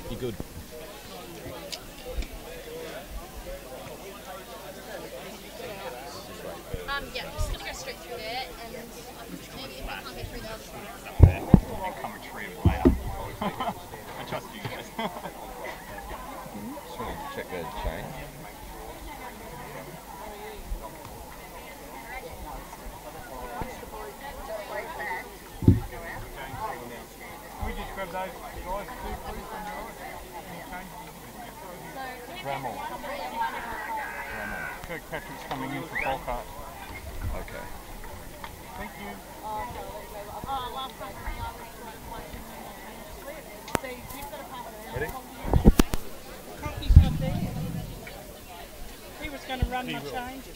You're good. Yeah, just gonna go straight through there, and maybe if I can't get through the other side. And come retrieve it later. I trust you guys. Just want to check the chain. Can we just grab those guys too, please, from yours? Rammel. Kirkpatrick's coming in for Volkart. Okay. Thank you. Ready? Coffee's not there. He was going to run my changes.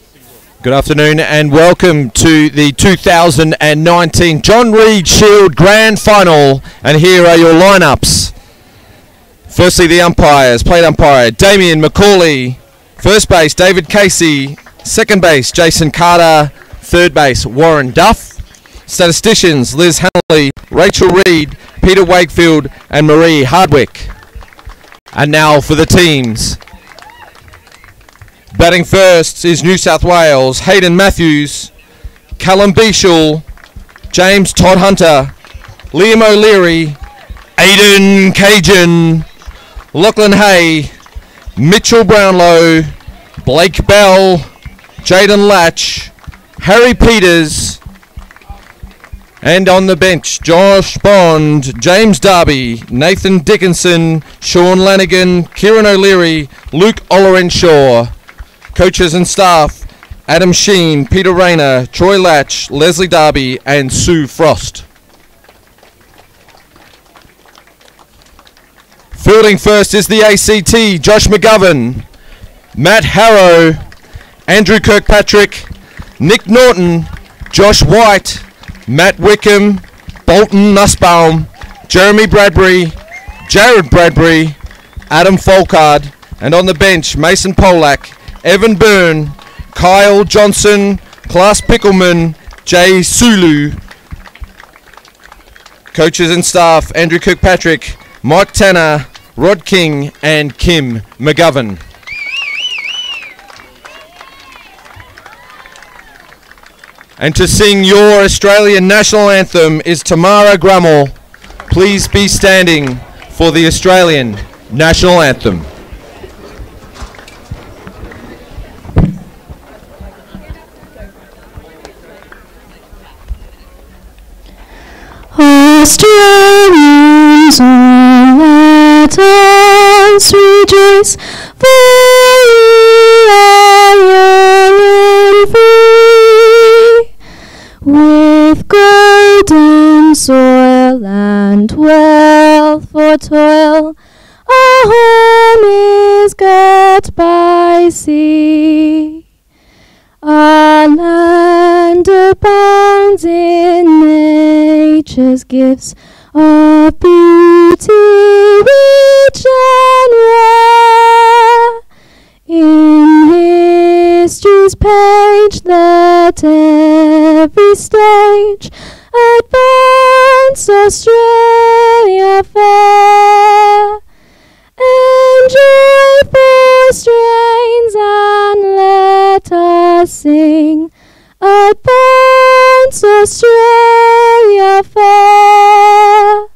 Good afternoon and welcome to the 2019 John Reid Shield Grand Final. And here are your lineups. Firstly, the umpires. Plate umpire Damien McCauley. First base, David Casey. Second base, Jason Carter. Third base, Warren Duff. Statisticians, Liz Hanley, Rachel Reid, Peter Wakefield and Marie Hardwick. And now for the teams. Batting first is New South Wales, Hayden Matthews, Callum Beashall, James Todd Hunter, Liam O'Leary, Aidan Cajun, Lachlan Hay, Mitchell Brownlow, Blake Bell, Jaden Latch, Harry Peters, and on the bench, Josh Bond, James Darby, Nathan Dickinson, Sean Lanigan, Kieran O'Leary, Luke Ollerenshaw. Coaches and staff, Adam Sheen, Peter Rayner, Troy Latch, Leslie Darby and Sue Frost. Fielding first is the ACT, Josh McGovern, Matt Harrow, Andrew Kirkpatrick, Nick Norton, Josh White, Matt Wickham, Bolton Nussbaum, Jeremy Bradbury, Jared Bradbury, Adam Folkard, and on the bench, Mason Polak, Evan Byrne, Kyle Johnson, Klaas Pickelman, Jay Sulu. Coaches and staff, Andrew Kirkpatrick, Mike Tanner, Rod King and Kim McGovern. And to sing your Australian national anthem is Tamara Grummel. Please be standing for the Australian national anthem. Australians, all let us rejoice, for we are young and free, with golden soil and wealth for toil. Our home is girt by sea. Our land abounds in nature's gifts of beauty rich and rare. In history's page let every stage advance Australia fair. Enjoy for strains and let us sing, advance Australia fair.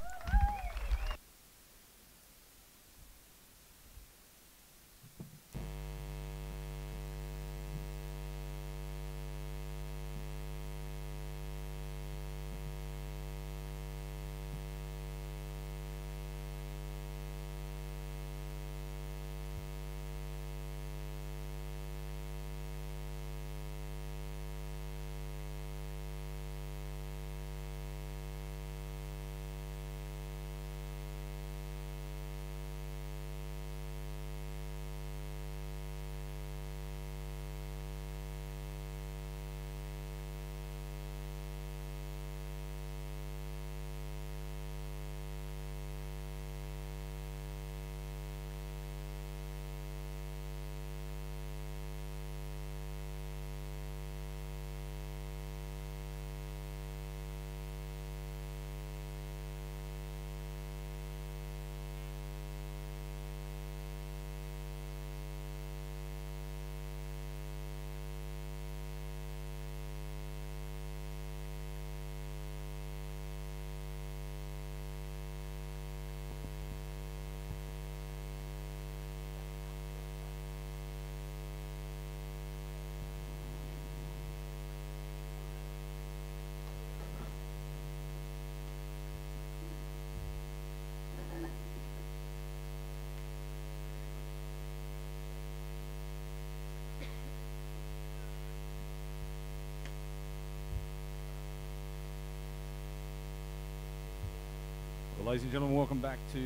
Well, ladies and gentlemen, welcome back to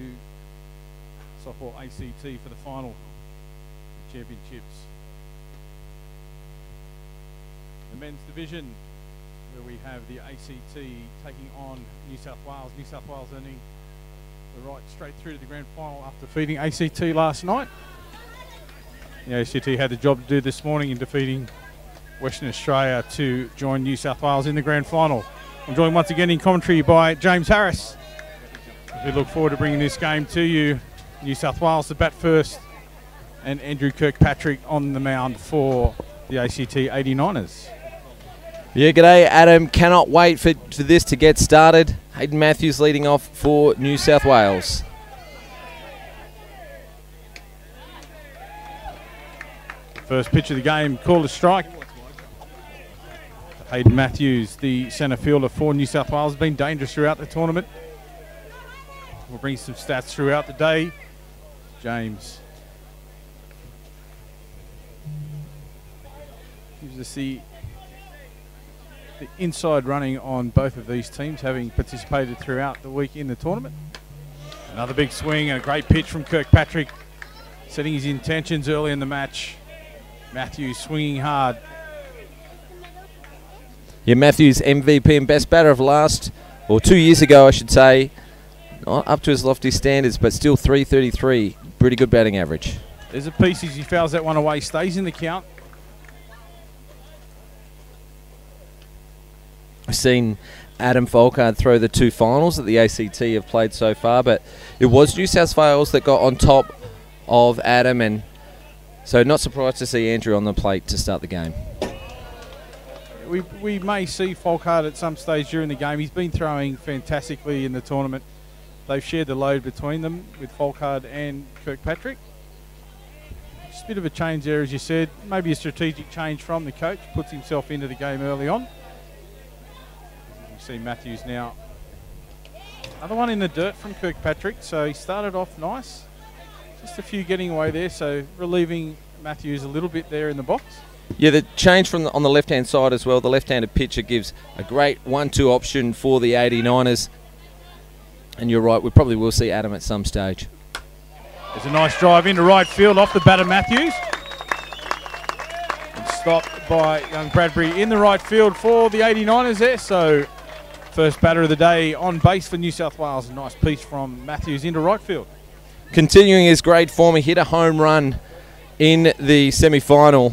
Softball ACT for the final championships. The men's division, where we have the ACT taking on New South Wales. New South Wales earning the right straight through to the grand final after defeating ACT last night. The ACT had the job to do this morning in defeating Western Australia to join New South Wales in the grand final. I'm joined once again in commentary by James Harris. We look forward to bringing this game to you. New South Wales to bat first, and Andrew Kirkpatrick on the mound for the ACT 89ers. Yeah, g'day, Adam. Cannot wait for this to get started. Hayden Matthews leading off for New South Wales. First pitch of the game, called a strike. Hayden Matthews, the centre fielder for New South Wales, has been dangerous throughout the tournament. We'll bring some stats throughout the day. James gives us the inside running on both of these teams, having participated throughout the week in the tournament. Another big swing and a great pitch from Kirkpatrick, setting his intentions early in the match. Matthews swinging hard. Yeah, Matthews MVP and best batter of 2 years ago, I should say. Not up to his lofty standards, but still 333. Pretty good batting average. There's a piece as he fouls that one away, stays in the count. I've seen Adam Folkard throw the 2 finals that the ACT have played so far, but it was New South Wales that got on top of Adam, and so not surprised to see Andrew on the plate to start the game. We may see Folkard at some stage during the game. He's been throwing fantastically in the tournament. They've shared the load between them with Folkard and Kirkpatrick. Just a bit of a change there, as you said. Maybe a strategic change from the coach. Puts himself into the game early on. You see Matthews now. Another one in the dirt from Kirkpatrick. So he started off nice. Just a few getting away there. So relieving Matthews a little bit there in the box. Yeah, the change from on the left-hand side as well. The left-handed pitcher gives a great 1-2 option for the 89ers. And you're right, we probably will see Adam at some stage. There's a nice drive into right field off the bat of Matthews. And stopped by young Bradbury in the right field for the 89ers there. So first batter of the day on base for New South Wales. A nice piece from Matthews into right field. Continuing his great form, he hit a home run in the semi-final.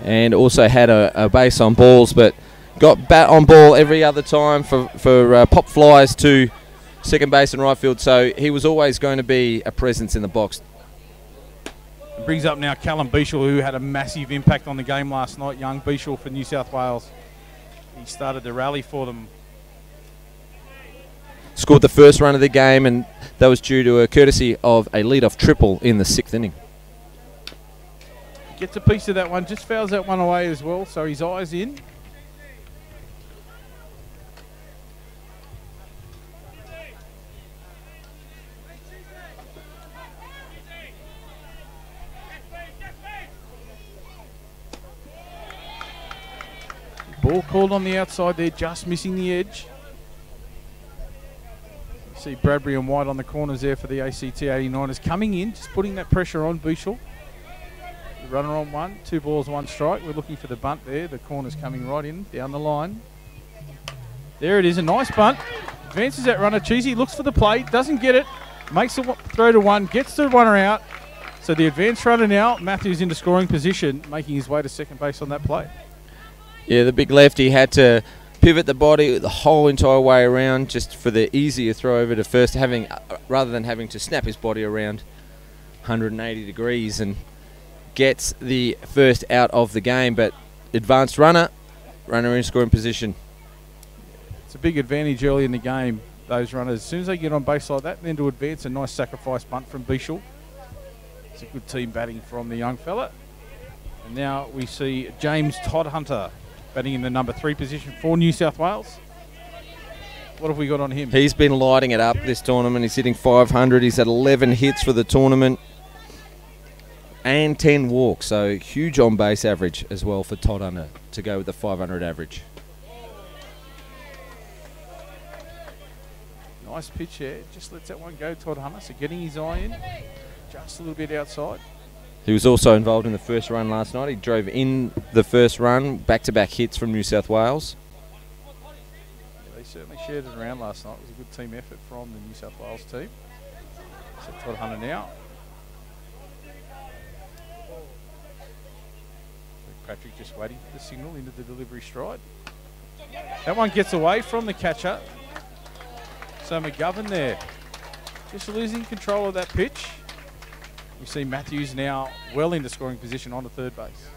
And also had a base on balls, but got bat on ball every other time for pop flies to second base and right field, so he was always going to be a presence in the box. It brings up now Callum Beashall, who had a massive impact on the game last night. Young Beashall for New South Wales. He started the rally for them. Scored the first run of the game, and that was due to a courtesy of a lead-off triple in the 6th inning. Gets a piece of that one, just fouls that one away as well, so his eyes in. Ball called on the outside there, just missing the edge. You see Bradbury and White on the corners there for the ACT 89ers coming in, just putting that pressure on Beashall. The runner on 1, 2 balls, 1 strike. We're looking for the bunt there. The corner's coming right in, down the line. There it is, a nice bunt. Advances that runner, Cheesy looks for the plate, doesn't get it. Makes the throw to 1, gets the runner out. So the advanced runner now, Matthews into scoring position, making his way to second base on that play. Yeah, the big lefty had to pivot the body the whole entire way around just for the easier throw over to first, rather than having to snap his body around 180 degrees, and gets the first out of the game. But advanced runner in scoring position. It's a big advantage early in the game, those runners. As soon as they get on base like that, then to advance, a nice sacrifice bunt from Beashall. It's a good team batting from the young fella. And now we see James Todd Hunter batting in the number 3 position for New South Wales. What have we got on him? He's been lighting it up this tournament. He's hitting 500. He's had 11 hits for the tournament and 10 walks. So huge on-base average as well for Todd Hunter to go with the 500 average. Nice pitch there. Just lets that one go, Todd Hunter. So getting his eye in. Just a little bit outside. He was also involved in the first run last night. He drove in the first run, back-to-back hits from New South Wales. Yeah, they certainly shared it around last night. It was a good team effort from the New South Wales team. So Todd Hunter now. Patrick just waiting for the signal into the delivery stride. That one gets away from the catcher. So McGovern there, just losing control of that pitch. We see Matthews now well into scoring position on the third base.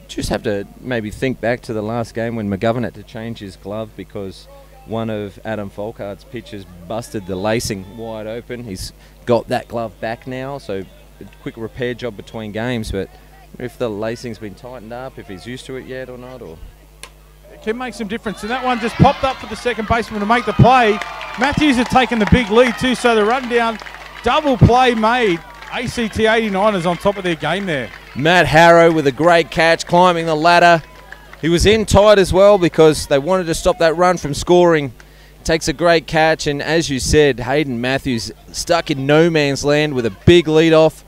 Just have to maybe think back to the last game when McGovern had to change his glove because one of Adam Folkard's pitches busted the lacing wide open. He's got that glove back now, so a quick repair job between games, but if the lacing's been tightened up, if he's used to it yet or not, or it can make some difference. And that one just popped up for the second baseman to make the play. Matthews had taken the big lead too, so the run down, double play made. ACT 89ers on top of their game there. Matt Harrow with a great catch, climbing the ladder. He was in tight as well because they wanted to stop that run from scoring. Takes a great catch, and as you said, Hayden Matthews stuck in no man's land with a big lead off.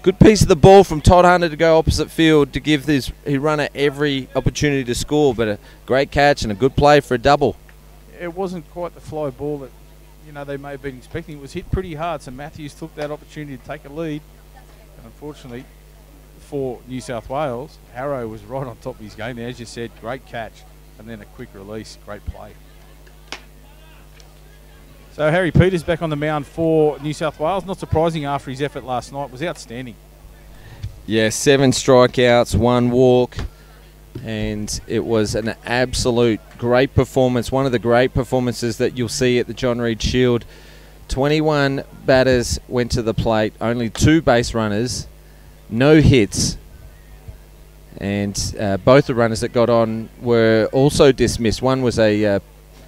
Good piece of the ball from Todd Hunter to go opposite field to give his runner every opportunity to score, but a great catch and a good play for a double. It wasn't quite the fly ball that they may have been expecting. It was hit pretty hard, so Matthews took that opportunity to take a lead. And unfortunately for New South Wales, Harrow was right on top of his game there. As you said, great catch and then a quick release, great play. So Harry Peters back on the mound for New South Wales. Not surprising after his effort last night. Was outstanding. Yeah, 7 strikeouts, 1 walk, and it was an absolute great performance. One of the great performances that you'll see at the John Reid Shield. 21 batters went to the plate, only 2 base runners, no hits, and both the runners that got on were also dismissed. One was a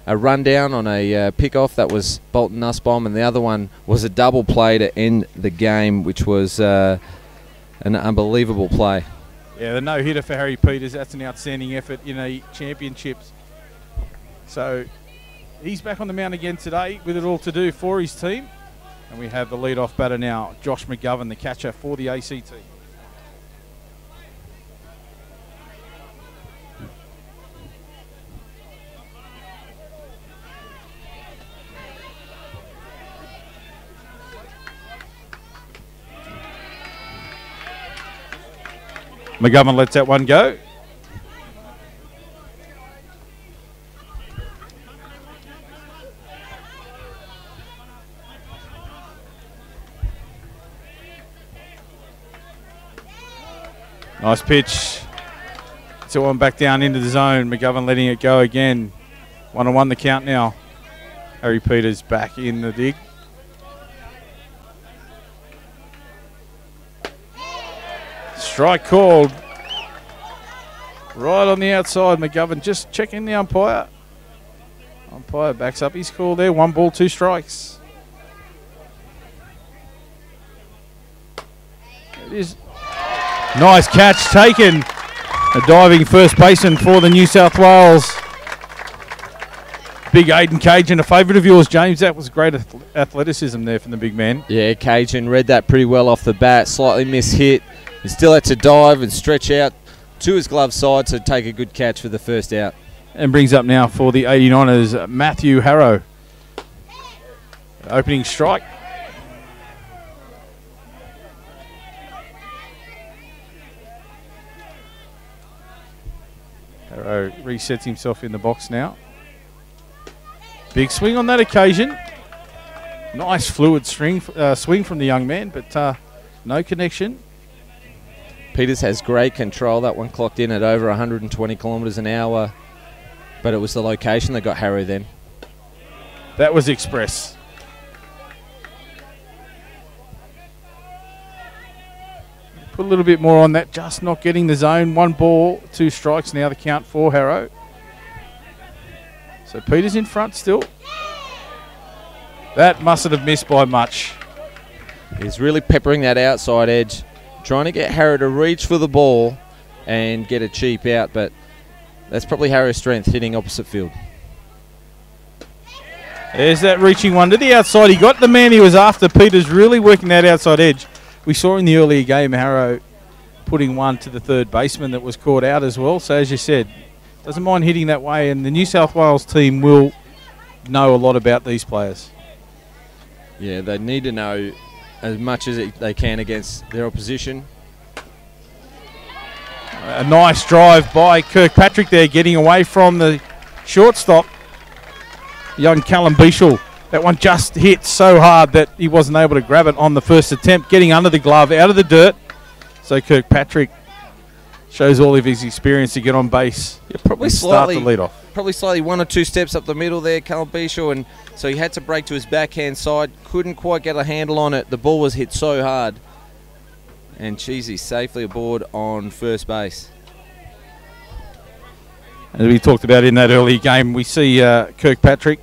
rundown on a pick-off, that was Bolton Nussbaum, and the other one was a double play to end the game, which was an unbelievable play. Yeah, the no-hitter for Harry Peters, that's an outstanding effort in a championships. So he's back on the mound again today with it all to do for his team. And we have the lead-off batter now, Josh McGovern, the catcher for the ACT. McGovern lets that one go. Nice pitch. So one back down into the zone. McGovern letting it go again. 1-1 the count now. Harry Peters back in the dig. Strike called. Right on the outside. McGovern just checking the umpire. Umpire backs up his call there. 1 ball, 2 strikes. It is. Nice catch taken. A diving first baseman for the New South Wales. Big Aiden Cajun, a favourite of yours, James. That was great athleticism there from the big man. Yeah, Cajun read that pretty well off the bat. Slightly mishit. He still had to dive and stretch out to his glove side to take a good catch for the first out. And brings up now for the 89ers, Matthew Harrow. Opening strike. Harrow resets himself in the box now. Big swing on that occasion. Nice fluid swing from the young man, but no connection. Peters has great control. That one clocked in at over 120 kilometres an hour, but it was the location that got Harrow then. That was express. Put a little bit more on that, just not getting the zone. 1 ball, 2 strikes now the count for Harrow. So Peters in front still. That mustn't have missed by much. He's really peppering that outside edge, trying to get Harrow to reach for the ball and get a cheap out, but that's probably Harrow's strength, hitting opposite field. There's that reaching one to the outside. He got the man he was after. Peter's really working that outside edge. We saw in the earlier game Harrow putting one to the third baseman that was caught out as well. So as you said, doesn't mind hitting that way, and the New South Wales team will know a lot about these players. Yeah, they need to know as much as they can against their opposition. A nice drive by Kirkpatrick there, getting away from the shortstop, young Callum Beashel. That one just hit so hard that he wasn't able to grab it on the first attempt, getting under the glove, out of the dirt. So Kirkpatrick shows all of his experience to get on base. Yeah, probably start the lead off. Probably slightly 1 or 2 steps up the middle there, Callum Beashel, and so he had to break to his backhand side. Couldn't quite get a handle on it. The ball was hit so hard. And Cheesy safely aboard on first base. As we talked about in that early game, we see Kirkpatrick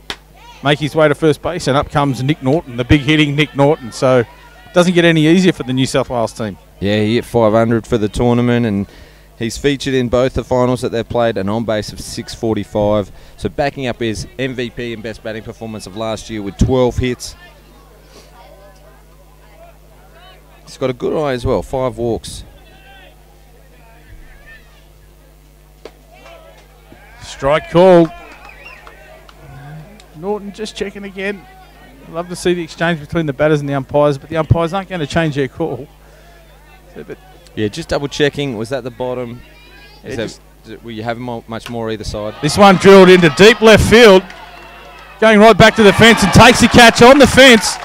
make his way to first base, and up comes Nick Norton, the big hitting Nick Norton. So it doesn't get any easier for the New South Wales team. Yeah, he hit 500 for the tournament, and he's featured in both the finals that they've played, an on-base of 645. So backing up his MVP and best batting performance of last year with 12 hits. He's got a good eye as well, 5 walks. Strike call. Norton just checking again. Love to see the exchange between the batters and the umpires, but the umpires aren't going to change their call. But yeah, just double checking. Was that the bottom? Yeah, Will you have much more either side? This one drilled into deep left field, going right back to the fence and takes the catch on the fence.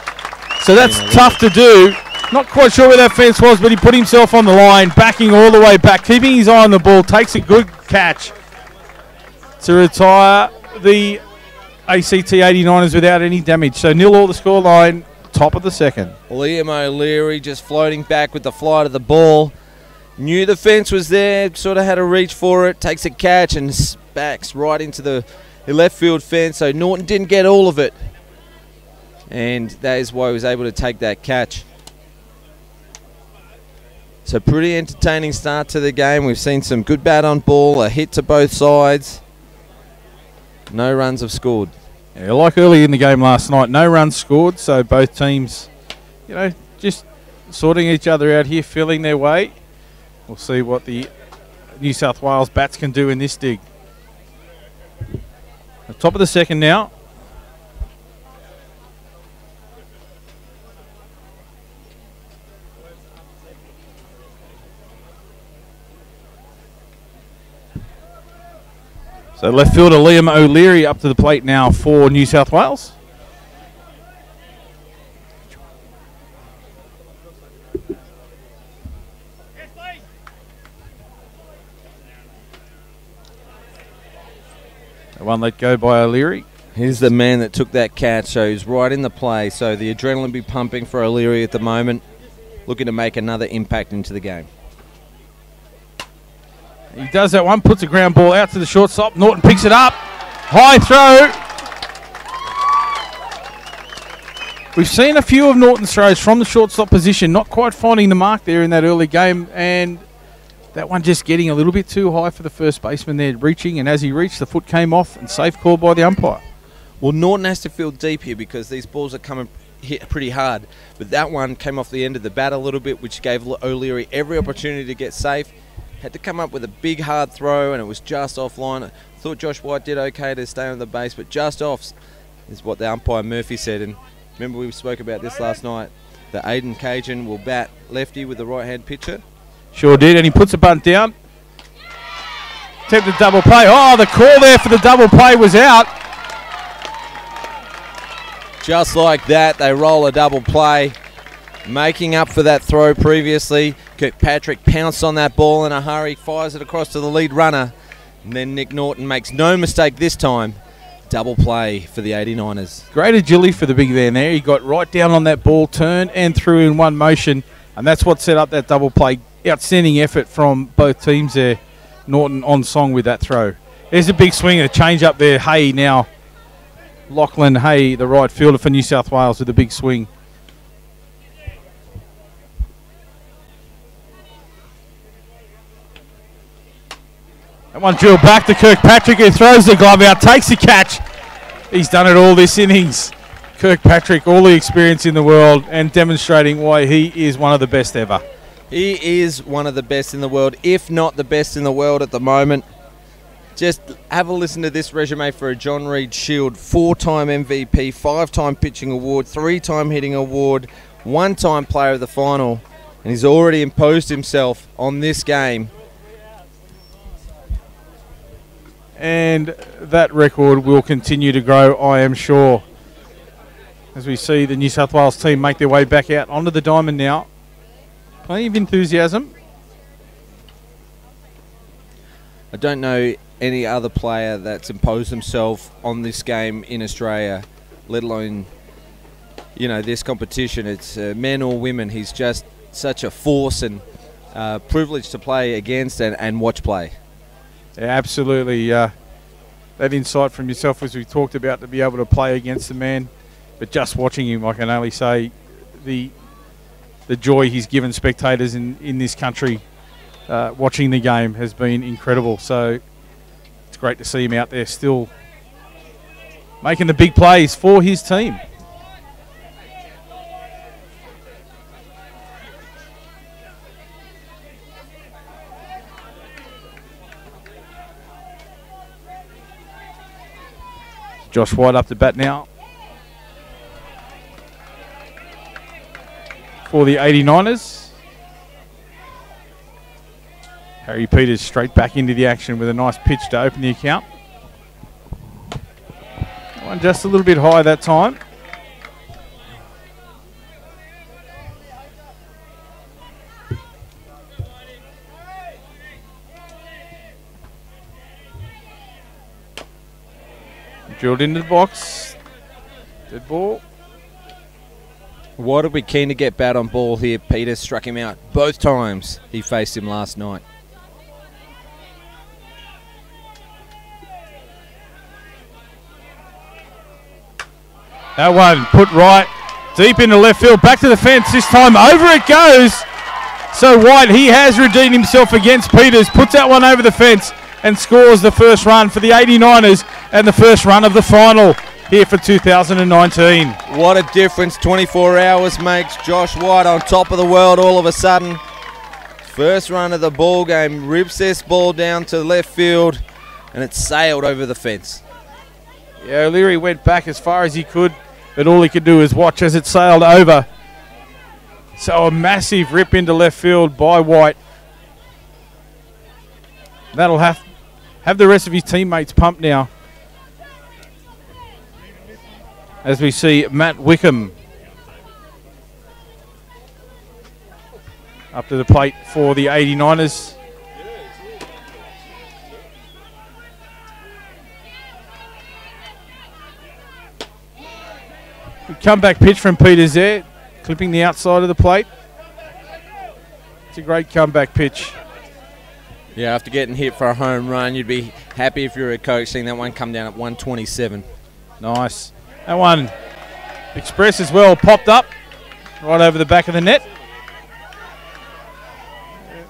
So that's tough to do. Not quite sure where that fence was, but he put himself on the line, backing all the way back, keeping his eye on the ball, takes a good catch to retire the ACT 89ers without any damage. So 0-all the scoreline, top of the second. Liam O'Leary just floating back with the flight of the ball. Knew the fence was there, sort of had a reach for it, takes a catch and backs right into the left field fence. So Norton didn't get all of it. And that is why he was able to take that catch. So pretty entertaining start to the game. We've seen some good bat on ball, a hit to both sides. No runs have scored. Yeah, like early in the game last night, no runs scored, so both teams, you know, just sorting each other out here, feeling their way. We'll see what the New South Wales bats can do in this dig. The top of the second now. So left fielder Liam O'Leary up to the plate now for New South Wales. The one let go by O'Leary. He's the man that took that catch, so he's right in the play. So the adrenaline be pumping for O'Leary at the moment, looking to make another impact into the game. He does that one, puts a ground ball out to the shortstop. Norton picks it up. High throw. We've seen a few of Norton's throws from the shortstop position, not quite finding the mark there in that early game, and that one just getting a little bit too high for the first baseman there, reaching, and as he reached, the foot came off and safe call by the umpire. Well, Norton has to feel deep here because these balls are coming hit pretty hard, but that one came off the end of the bat a little bit, which gave O'Leary every opportunity to get safe. Had to come up with a big hard throw, and it was just offline. I thought Josh White did okay to stay on the base, but just off is what the umpire Murphy said. And remember, we spoke about this last night. The Aiden Cajun will bat lefty with the right-hand pitcher. Sure did, and he puts a bunt down. Attempted double play. Oh, the call there for the double play was out. Just like that, they roll a double play, making up for that throw previously. Kirkpatrick pounced on that ball in a hurry, fires it across to the lead runner, and then Nick Norton makes no mistake this time. Double play for the 89ers. Great agility for the big man there. He got right down on that ball, turned and threw in one motion, and that's what set up that double play. Outstanding effort from both teams there. Norton on song with that throw. There's a big swing, a change up there. Hay now. Lachlan Hay, the right fielder for New South Wales, with a big swing. That one drilled back to Kirkpatrick, who throws the glove out, takes the catch. He's done it all this innings. Kirkpatrick, all the experience in the world and demonstrating why he is one of the best ever. He is one of the best in the world, if not the best in the world at the moment. Just have a listen to this resume for a John Reed Shield. 4-time MVP, 5-time pitching award, 3-time hitting award, 1-time player of the final. And he's already imposed himself on this game. And that record will continue to grow, I am sure. As we see the New South Wales team make their way back out onto the diamond now. Plenty of enthusiasm. I don't know any other player that's imposed himself on this game in Australia, let alone, you know, this competition. It's men or women. He's just such a force and privilege to play against and watch play. Yeah, absolutely. That insight from yourself, as we talked about, to be able to play against the man. But just watching him, I can only say the joy he's given spectators in this country watching the game has been incredible. So it's great to see him out there still making the big plays for his team. Josh White up to bat now for the 89ers. Harry Peters straight back into the action with a nice pitch to open the account. One just a little bit high that time. Drilled into the box. Dead ball. White will be keen to get bat on ball here. Peters struck him out both times he faced him last night. That one put right deep into left field. Back to the fence this time. Over it goes. So White, he has redeemed himself against Peters. Puts that one over the fence and scores the first run for the 89ers and the first run of the final here for 2019. What a difference 24 hours makes. Josh White on top of the world all of a sudden. First run of the ball game, rips this ball down to left field and it sailed over the fence. Yeah, O'Leary went back as far as he could, but all he could do is watch as it sailed over. So a massive rip into left field by White. That'll have the rest of his teammates pumped now. As we see Matt Wickham up to the plate for the 89ers. Good comeback pitch from Peters there, clipping the outside of the plate. It's a great comeback pitch. Yeah, after getting hit for a home run, you'd be happy if you were a coach seeing that one come down at 127. Nice. That one, Express as well, popped up right over the back of the net.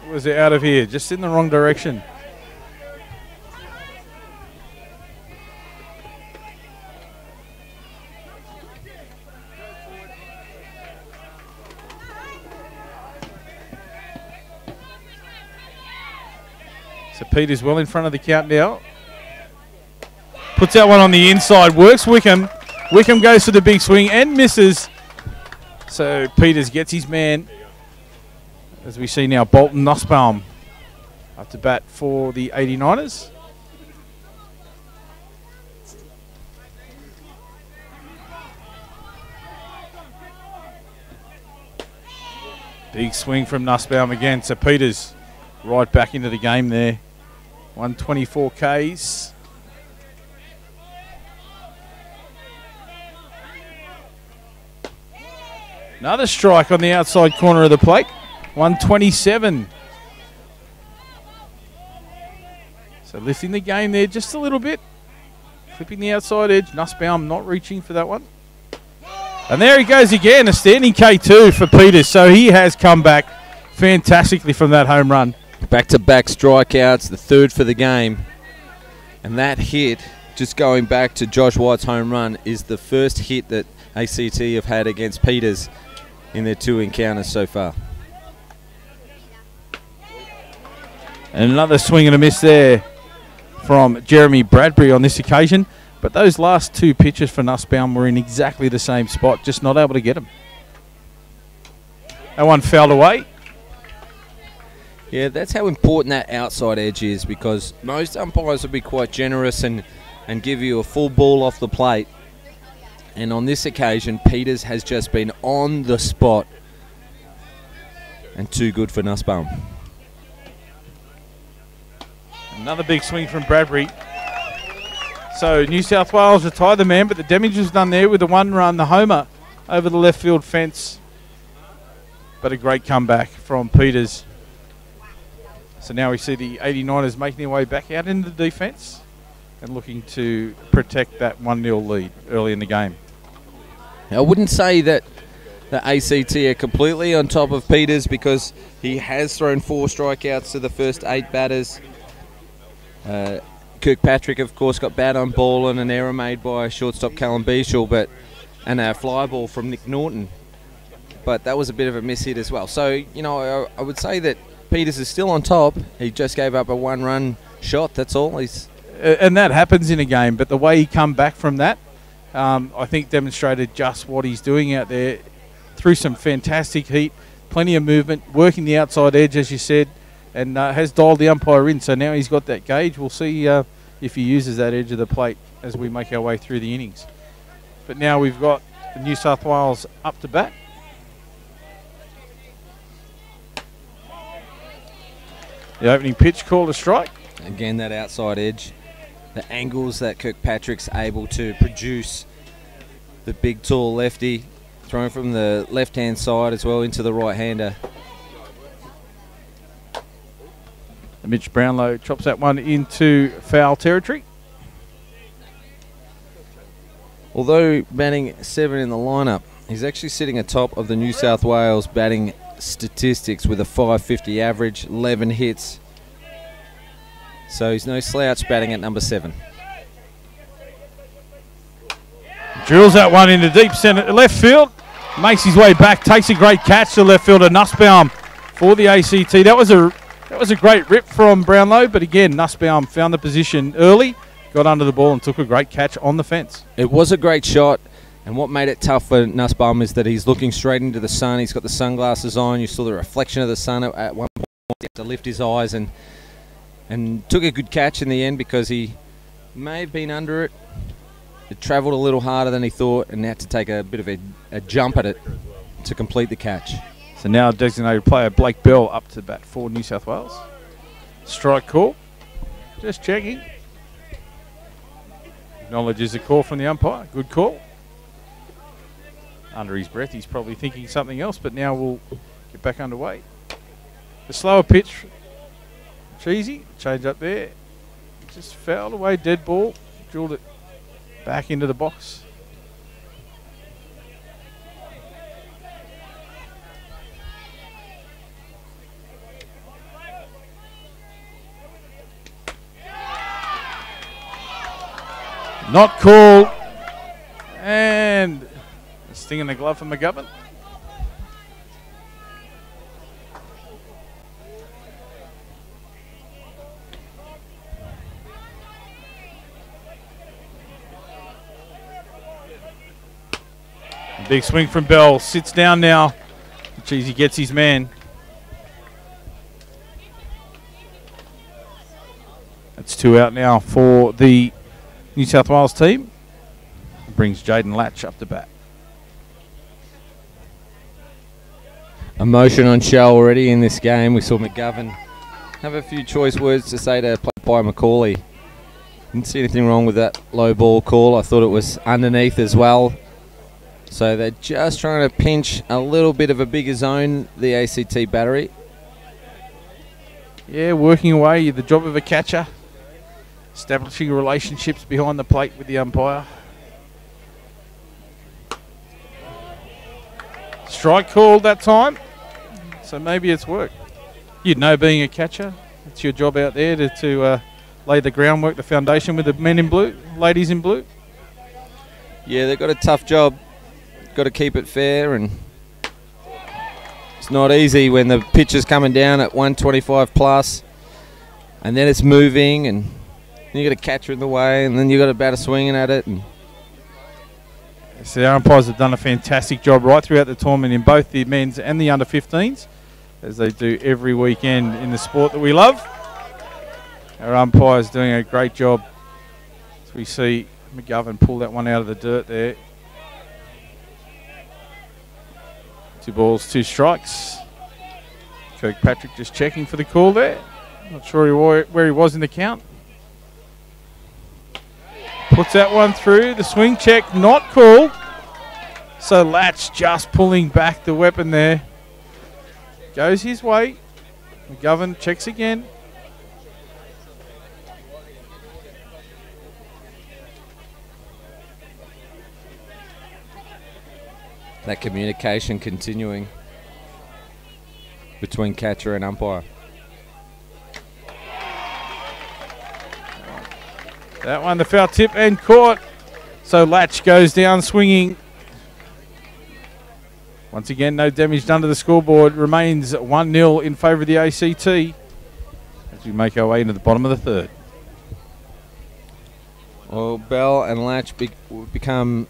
Was it out of here? Just in the wrong direction. So Peters well in front of the count now. Puts that one on the inside. Works Wickham. Wickham goes for the big swing and misses. So Peters gets his man. As we see now, Bolton Nussbaum up to bat for the 89ers. Big swing from Nussbaum again. So Peters right back into the game there. 124 Ks. Another strike on the outside corner of the plate. 127. So lifting the game there just a little bit. Clipping the outside edge. Nussbaum not reaching for that one. And there he goes again. A standing K2 for Peters. So he has come back fantastically from that home run. Back-to-back strikeouts, the third for the game. And that hit just going back to Josh White's home run, is the first hit that ACT have had against Peters in their 2 encounters so far. And another swing and a miss there from Jeremy Bradbury on this occasion. But those last 2 pitches for Nussbaum were in exactly the same spot, just not able to get them. That one fouled away. Yeah, that's how important that outside edge is, because most umpires will be quite generous and give you a full ball off the plate. And on this occasion, Peters has just been on the spot and too good for Nussbaum. Another big swing from Bradbury. So New South Wales retired the man, but the damage was done there with the 1 run, the homer over the left field fence. But a great comeback from Peters. So now we see the 89ers making their way back out into the defence and looking to protect that 1-0 lead early in the game. I wouldn't say that the ACT are completely on top of Peters, because he has thrown 4 strikeouts to the first 8 batters. Kirkpatrick, of course, got bat on ball and an error made by shortstop Callum Beashall, and a fly ball from Nick Norton. But that was a bit of a miss hit as well. So, you know, I would say that Peters is still on top. He just gave up a 1-run shot, that's all. And that happens in a game, but the way he come back from that, I think demonstrated just what he's doing out there. Through some fantastic heat, plenty of movement, working the outside edge, as you said, and has dialed the umpire in. So now he's got that gauge. We'll see if he uses that edge of the plate as we make our way through the innings. But now we've got the New South Wales up to bat. The opening pitch called a strike. Again, that outside edge, the angles that Kirkpatrick's able to produce, the big tall lefty thrown from the left-hand side as well into the right-hander. Mitch Brownlow chops that one into foul territory. Although batting 7 in the lineup, he's actually sitting atop of the New South Wales batting statistics with a 550 average, 11 hits. So he's no slouch batting at number 7. Drills that one into deep centre left field. Makes his way back, takes a great catch to left fielder Nussbaum for the ACT. That was a great rip from Brownlow, but again, Nussbaum found the position early, got under the ball and took a great catch on the fence. It was a great shot, and what made it tough for Nussbaum is that he's looking straight into the sun. He's got the sunglasses on. You saw the reflection of the sun at one point. He had to lift his eyes and took a good catch in the end, because he may have been under it. It travelled a little harder than he thought and had to take a bit of a jump at it to complete the catch. So now designated player Blake Bell up to bat for New South Wales. Strike call. Just checking. Acknowledges the call from the umpire. Good call. Under his breath, he's probably thinking something else, but now we'll get back underway. The slower pitch. Cheesy. Change up there. Just fouled away, dead ball. Drilled it back into the box. Not called. And a sting in the glove from McGovern. Big swing from Bell. Sits down now. Cheesy gets his man. That's 2 out now for the New South Wales team. Brings Jaden Latch up to bat. Emotion on show already in this game. We saw McGovern have a few choice words to say to by Macaulay. Didn't see anything wrong with that low ball call. I thought it was underneath as well. So they're just trying to pinch a little bit of a bigger zone, the ACT battery. Yeah, working away, the job of a catcher. Establishing relationships behind the plate with the umpire. Strike called that time. So maybe it's worked. You'd know, being a catcher, it's your job out there to laid the groundwork, the foundation with the men in blue, ladies in blue. Yeah, they've got a tough job. Got to keep it fair, and it's not easy when the pitch is coming down at 125 plus, and then it's moving, and you got a catcher in the way, and then you got a batter swinging at it. And so the umpires have done a fantastic job right throughout the tournament in both the men's and the under-15s, as they do every weekend in the sport that we love. Our umpires doing a great job. As we see McGovern pull that one out of the dirt there. 2 balls, 2 strikes. Kirkpatrick just checking for the call there. Not sure where he was in the count. Puts that one through. The swing check not called. So Latch just pulling back the weapon there. Goes his way. McGovern checks again. that communication continuing between catcher and umpire. That one, the foul tip and caught. So Latch goes down swinging. Once again, no damage done to the scoreboard. Remains 1-0 in favour of the ACT as we make our way into the bottom of the third. Well, Bell and Latch become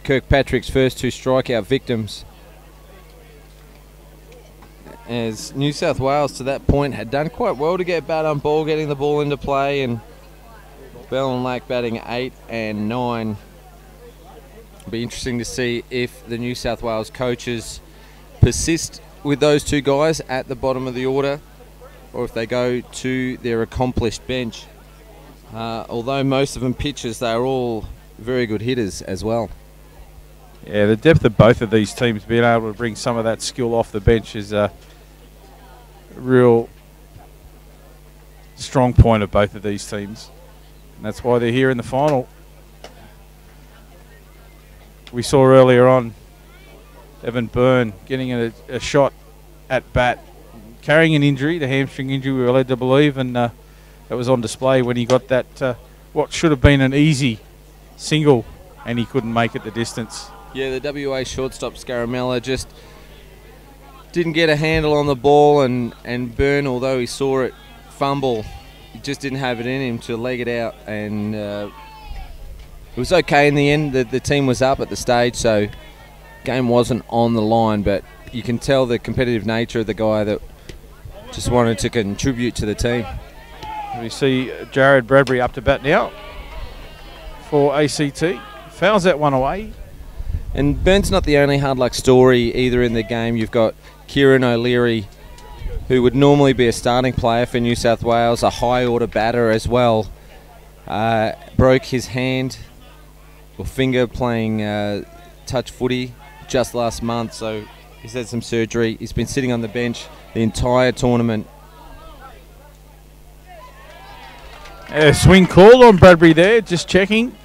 Kirkpatrick's first 2 strikeout victims, as New South Wales to that point had done quite well to get bat on ball, getting the ball into play, and Bell and Lack batting 8 and 9. It'll be interesting to see if the New South Wales coaches persist with those 2 guys at the bottom of the order, or if they go to their accomplished bench. Although most of them pitchers, they're all very good hitters as well. Yeah, the depth of both of these teams being able to bring some of that skill off the bench is a real strong point of both of these teams. And that's why they're here in the final. We saw earlier on Evan Byrne getting a shot at bat, carrying an injury, the hamstring injury we were led to believe, and that was on display when he got that what should have been an easy single, and he couldn't make it the distance. Yeah, the WA shortstop Scaramella just didn't get a handle on the ball, and Byrne, although he saw it fumble, he just didn't have it in him to leg it out, and it was okay in the end. The team was up at the stage, so game wasn't on the line, but you can tell the competitive nature of the guy that just wanted to contribute to the team. We see Jared Bradbury up to bat now for ACT. Fouls that one away. And Byrne's not the only hard luck story either in the game. You've got Kieran O'Leary, who would normally be a starting player for New South Wales, a high order batter as well. Broke his hand or finger playing touch footy just last month, so he's had some surgery. He's been sitting on the bench the entire tournament. Swing call on Bradbury there, just checking.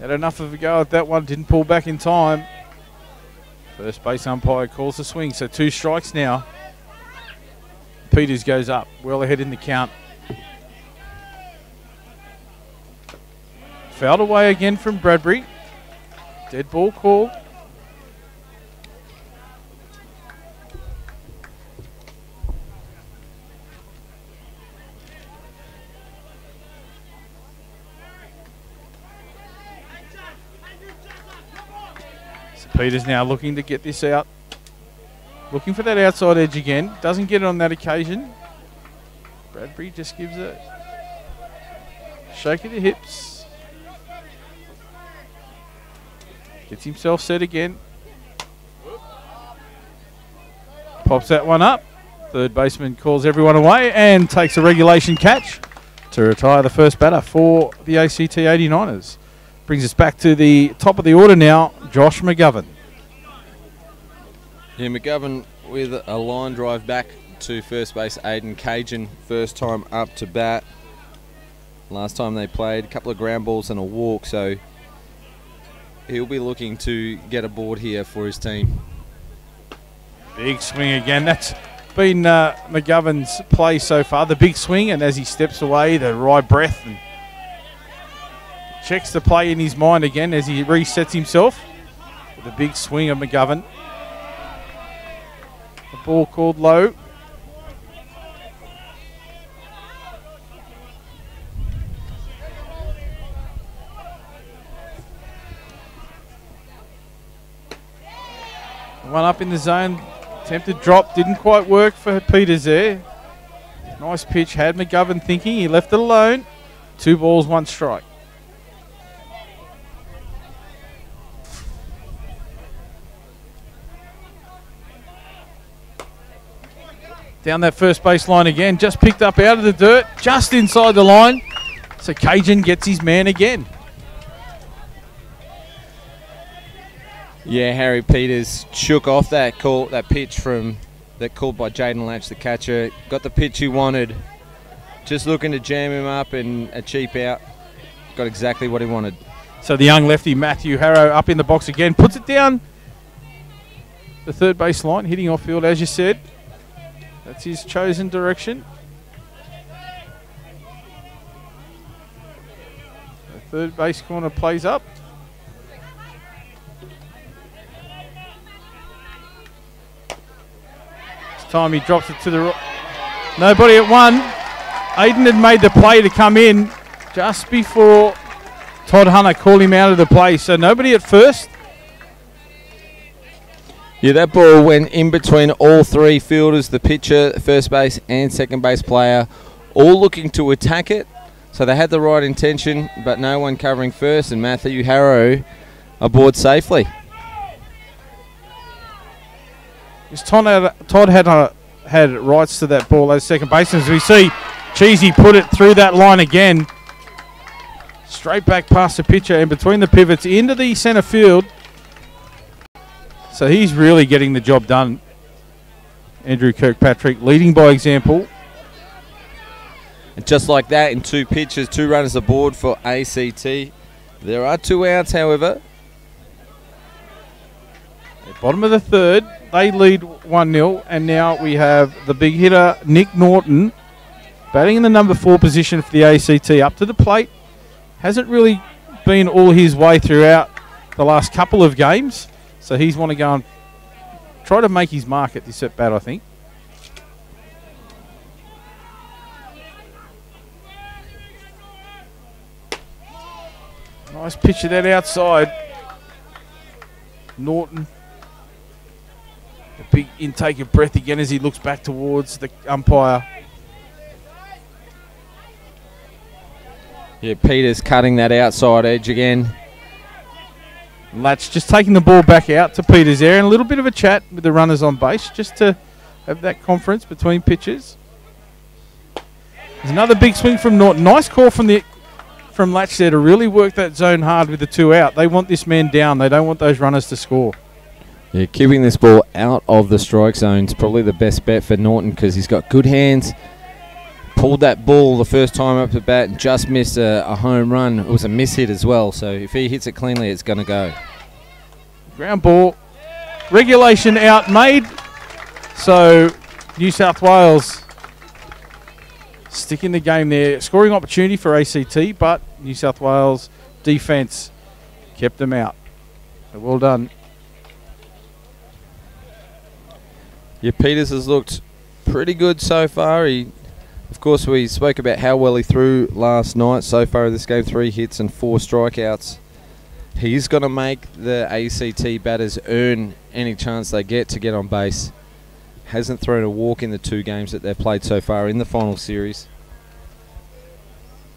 Had enough of a go at that one, didn't pull back in time. First base umpire calls the swing, so 2 strikes now. Peters goes up, well ahead in the count. Fouled away again from Bradbury. Dead ball call. Peters now looking to get this out. Looking for that outside edge again. Doesn't get it on that occasion. Bradbury just gives a shake of the hips. Gets himself set again. Pops that one up. Third baseman calls everyone away and takes a regulation catch to retire the first batter for the ACT 89ers. Brings us back to the top of the order now, Josh McGovern. Yeah, McGovern with a line drive back to first base. Aiden Cajun, first time up to bat. Last time they played, a couple of ground balls and a walk, so he'll be looking to get aboard here for his team. Big swing again. That's been McGovern's play so far. The big swing, and as he steps away, the right breath, and checks the play in his mind again as he resets himself. The big swing of McGovern. The ball called low. One up in the zone. Attempted drop. Didn't quite work for Peters there. Nice pitch. Had McGovern thinking. He left it alone. 2 balls, 1 strike. Down that first base line again. Just picked up out of the dirt. Just inside the line. So Cajun gets his man again. Yeah, Harry Peters shook off that pitch from that called by Jaden Latch, the catcher. Got the pitch he wanted. Just looking to jam him up and a cheap out. Got exactly what he wanted. So the young lefty Matthew Harrow up in the box again. Puts it down the third base line. Hitting off field, as you said. That's his chosen direction. The third base corner plays up. This time he drops it to the right. Nobody at 1. Aiden had made the play to come in just before Todd Hunter called him out of the play. So nobody at first. Yeah, that ball went in between all 3 fielders, the pitcher, first base and second base player, all looking to attack it. So they had the right intention, but no one covering first, and Matthew Harrow aboard safely. Todd had rights to that ball as second baseman. As we see, Cheesy put it through that line again. Straight back past the pitcher and between the pivots into the centre field. So he's really getting the job done. Andrew Kirkpatrick leading by example. And just like that, in 2 pitches, 2 runners aboard for ACT. There are 2 outs, however. At bottom of the third, they lead 1-0, and now we have the big hitter, Nick Norton, batting in the number 4 position for the ACT. Up to the plate. Hasn't really been all his way throughout the last couple of games. So he's want to go and try to make his mark at this at bat, I think. Nice pitch of that outside. Norton. A big intake of breath again as he looks back towards the umpire. Yeah, Peters cutting that outside edge again. Latch just taking the ball back out to Peters there, and a little bit of a chat with the runners on base just to have that conference between pitches. There's another big swing from Norton. Nice call from Latch there to really work that zone hard with the 2 out. They want this man down. They don't want those runners to score. Yeah, keeping this ball out of the strike zone is probably the best bet for Norton because he's got good hands. Pulled that ball the first time up the bat and just missed a home run. It was a miss hit as well, so if he hits it cleanly, it's going to go. Ground ball. Regulation out made. So New South Wales stick in the game there. Scoring opportunity for ACT, but New South Wales defence kept them out. So well done. Yeah, Peters has looked pretty good so far. Of course, we spoke about how well he threw last night. So far in this game, 3 hits and 4 strikeouts. He's going to make the ACT batters earn any chance they get to get on base. Hasn't thrown a walk in the 2 games that they've played so far in the final series.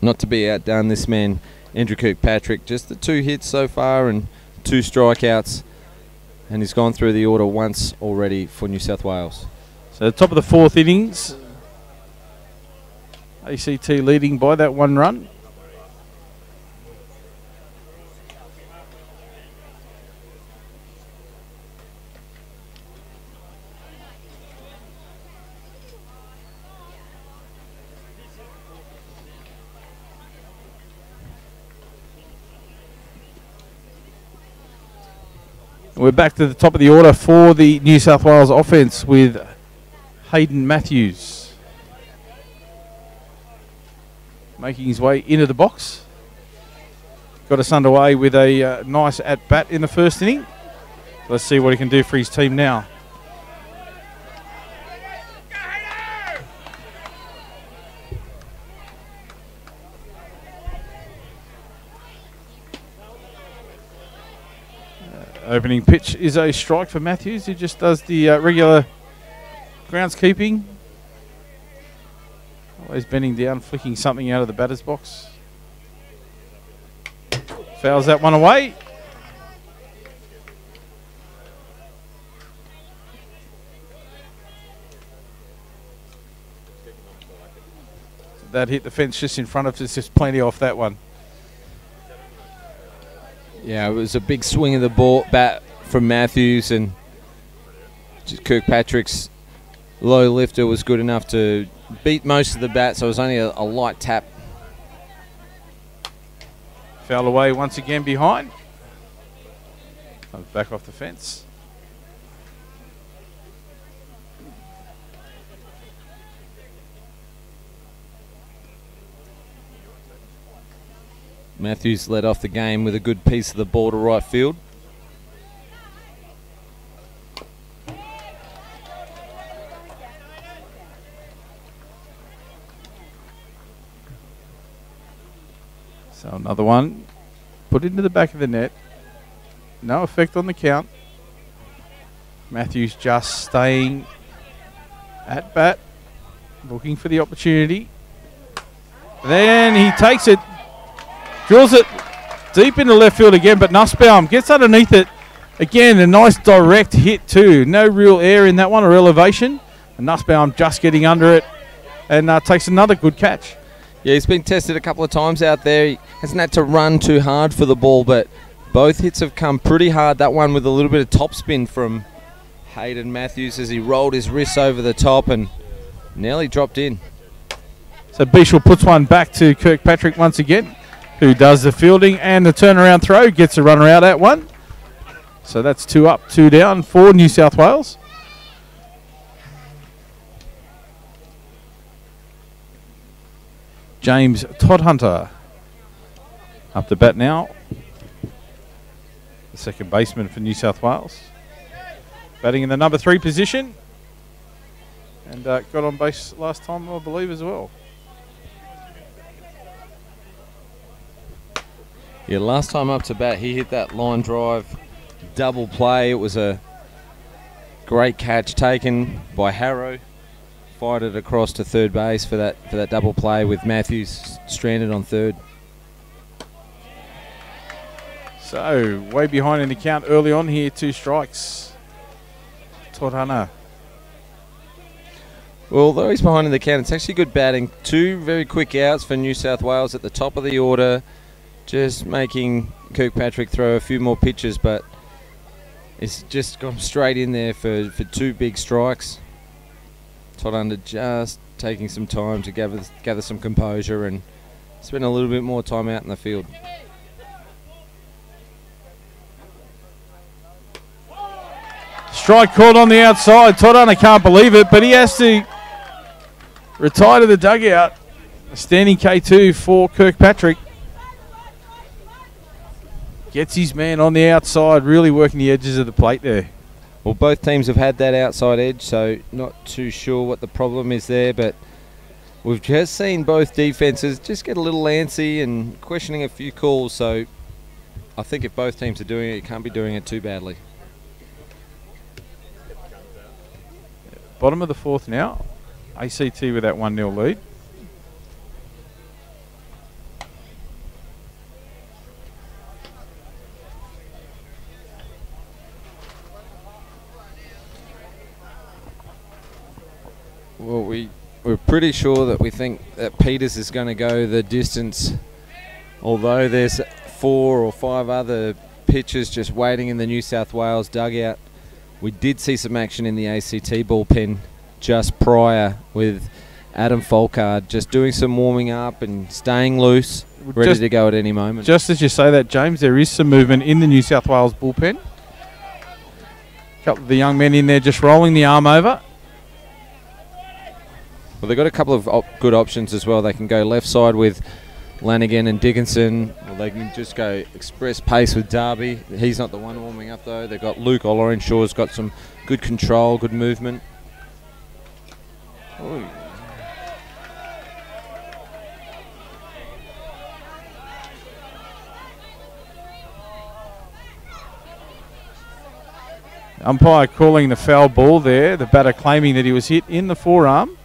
Not to be outdone, this man, Andrew Kirkpatrick, just the 2 hits so far and 2 strikeouts. And he's gone through the order once already for New South Wales. So the top of the 4th innings. ACT leading by that 1 run. We're back to the top of the order for the New South Wales offence with Hayden Matthews making his way into the box. Got us underway with a nice at-bat in the first inning. Let's see what he can do for his team now. Opening pitch is a strike for Matthews, who just does the regular groundskeeping. Always bending down, flicking something out of the batter's box. Fouls that one away. That hit the fence just in front of us, just plenty off that one. Yeah, it was a big swing of the bat from Matthews, and just Kirkpatrick's low lifter was good enough to beat most of the bat, so it was only a light tap. Foul away once again behind. Comes back off the fence. Matthews led off the game with a good piece of the ball to right field. So another one put into the back of the net. No effect on the count. Matthews just staying at bat, looking for the opportunity. Then he takes it, drills it deep into left field again, but Nussbaum gets underneath it. Again, a nice direct hit too. No real air in that one or elevation. And Nussbaum just getting under it and takes another good catch. Yeah, he's been tested a couple of times out there. He hasn't had to run too hard for the ball, but both hits have come pretty hard. That one with a little bit of topspin from Hayden Matthews as he rolled his wrists over the top and nearly dropped in. So Beashel puts one back to Kirkpatrick once again, who does the fielding and the turnaround throw, gets a runner out at one. So that's 2 up, 2 down for New South Wales. James Todhunter up to bat now. The second baseman for New South Wales. Batting in the number 3 position. And got on base last time, I believe, as well. Yeah, last time up to bat, he hit that line drive double play. It was a great catch taken by Harrow. Fired it across to third base for that double play with Matthews stranded on third. So, way behind in the count early on here, 2 strikes. Todhunter. Well, although he's behind in the count, it's actually good batting. 2 very quick outs for New South Wales at the top of the order, just making Kirkpatrick throw a few more pitches, but it's just gone straight in there for 2 big strikes. Todhunter just taking some time to gather some composure and spend a little bit more time out in the field. Strike called on the outside. Todhunter can't believe it, but he has to retire to the dugout. A standing K2 for Kirkpatrick. Gets his man on the outside, really working the edges of the plate there. Well, both teams have had that outside edge, so not too sure what the problem is there, but we've just seen both defences just get a little antsy and questioning a few calls, so I think if both teams are doing it, you can't be doing it too badly. Bottom of the 4th now. ACT with that 1-0 lead. Well, we're pretty sure that we think that Peters is going to go the distance, although there's 4 or 5 other pitchers just waiting in the New South Wales dugout. We did see some action in the ACT bullpen just prior with Adam Folkard just doing some warming up and staying loose, ready to go at any moment. Just as you say that, James, there is some movement in the New South Wales bullpen. A couple of the young men in there just rolling the arm over. Well, they've got a couple of good options as well. They can go left side with Lanigan and Dickinson, or they can just go express pace with Darby. He's not the one warming up though. They've got Luke Olorenshaw, got some good control, good movement. Ooh. Umpire calling the foul ball there. The batter claiming that he was hit in the forearm.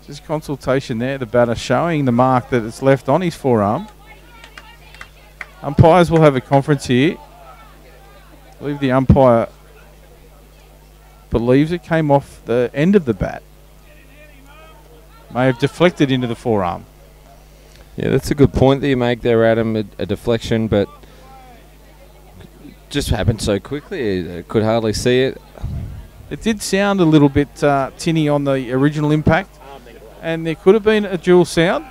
Just consultation there. The batter showing the mark that it's left on his forearm. Umpires will have a conference here. I believe the umpire believes it came off the end of the bat. May have deflected into the forearm. Yeah, that's a good point that you make there, Adam. A deflection, but just happened so quickly. I could hardly see it. It did sound a little bit tinny on the original impact, and there could have been a dual sound.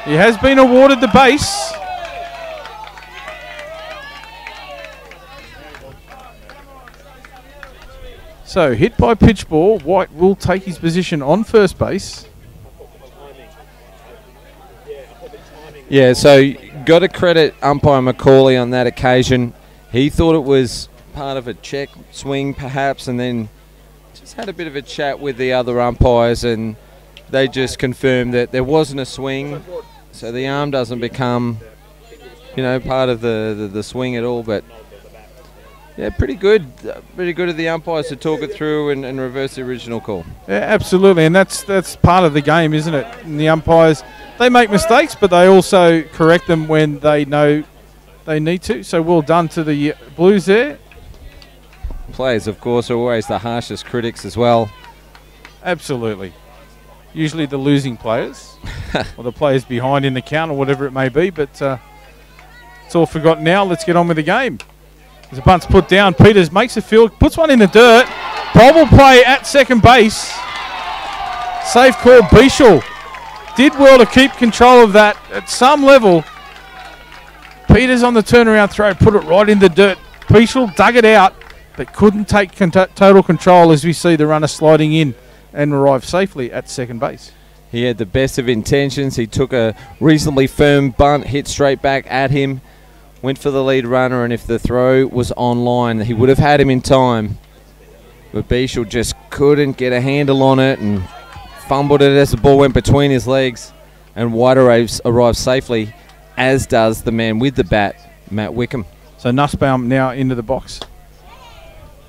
He has been awarded the base. So, hit by pitch ball, White will take his position on first base. Yeah, so got to credit umpire Macaulay on that occasion. He thought it was part of a check swing perhaps, and then just had a bit of a chat with the other umpires, and they just confirmed that there wasn't a swing, so the arm doesn't become, you know, part of the swing at all. But yeah, pretty good of the umpires to talk it through and reverse the original call. Yeah, absolutely, and that's part of the game, isn't it? And the umpires, they make mistakes, but they also correct them when they know they need to. So well done to the Blues there. Players, of course, are always the harshest critics as well. Absolutely. Usually the losing players, or the players behind in the count, or whatever it may be, but it's all forgotten now. Let's get on with the game. As a bunt's put down, Peters makes a field, puts one in the dirt. Bobble play at second base. Safe call, Bichel. Did well to keep control of that at some level. Peters on the turnaround throw, put it right in the dirt. Bichel dug it out, but couldn't take total control as we see the runner sliding in and arrive safely at second base. He had the best of intentions. He took a reasonably firm bunt, hit straight back at him. Went for the lead runner, and if the throw was on line, he would have had him in time. But Bichel just couldn't get a handle on it and fumbled it as the ball went between his legs. And White arrives safely, as does the man with the bat, Matt Wickham. So Nussbaum now into the box.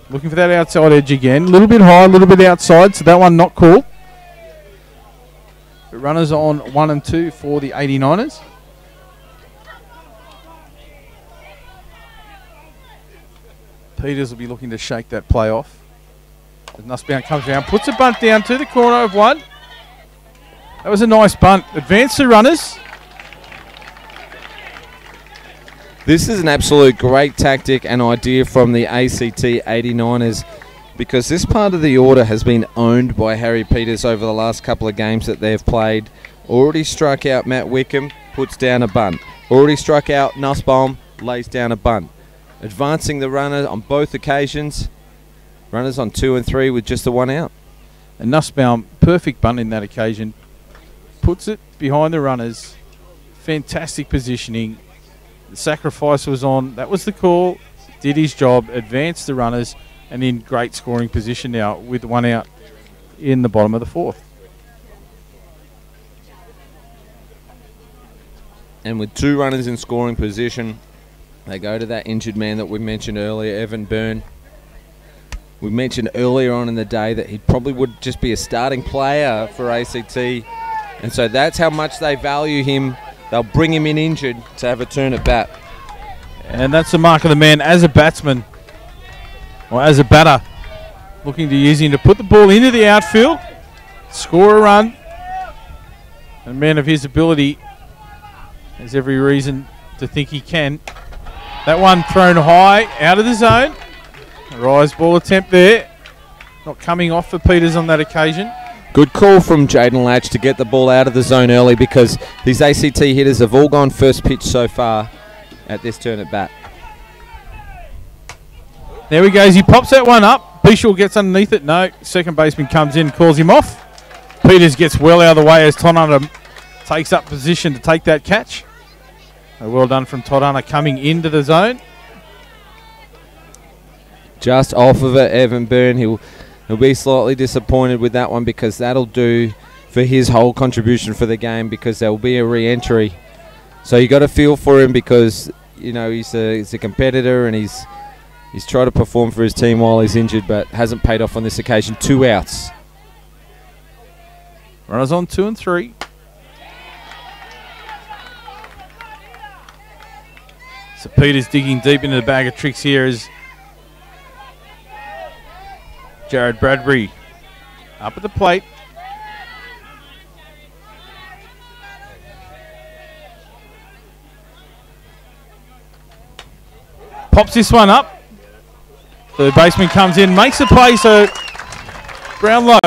Looking for that outside edge again. A little bit high, a little bit outside, so that one not called. But runners on 1 and 2 for the 89ers. Peters will be looking to shake that play off. As Nussbaum comes down, puts a bunt down to the corner of one. That was a nice bunt. Advance the runners. This is an absolute great tactic and idea from the ACT 89ers, because this part of the order has been owned by Harry Peters over the last couple of games that they've played. Already struck out Matt Wickham, puts down a bunt. Already struck out Nussbaum, lays down a bunt. Advancing the runner on both occasions. Runners on 2 and 3 with just the one out. And Nussbaum, perfect bunt in that occasion. Puts it behind the runners. Fantastic positioning. The sacrifice was on. That was the call. Did his job. Advanced the runners. And in great scoring position now with one out in the bottom of the fourth. And with 2 runners in scoring position, they go to that injured man that we mentioned earlier, Evan Byrne. We mentioned earlier on in the day that he probably would just be a starting player for ACT. And so that's how much they value him. They'll bring him in injured to have a turn at bat. And that's the mark of the man as a batsman, or as a batter. Looking to use him to put the ball into the outfield, score a run. A man of his ability has every reason to think he can. That one thrown high, out of the zone. A rise ball attempt there. Not coming off for Peters on that occasion. Good call from Jaden Latch to get the ball out of the zone early, because these ACT hitters have all gone first pitch so far at this turn at bat. There he goes. He pops that one up. Bishop gets underneath it. No. Second baseman comes in, calls him off. Peters gets well out of the way as Todd Hunter takes up position to take that catch. Well done from Todd Hunter coming into the zone. Just off of it, Evan Byrne. He'll be slightly disappointed with that one because that'll do for his whole contribution for the game because there will be a re-entry. So you got to feel for him because you know he's a competitor and he's tried to perform for his team while he's injured, but hasn't paid off on this occasion. 2 outs. Runners on 2 and 3. So Peters digging deep into the bag of tricks here as Jared Bradbury up at the plate. Pops this one up. Third baseman comes in, makes a play, so Brownlow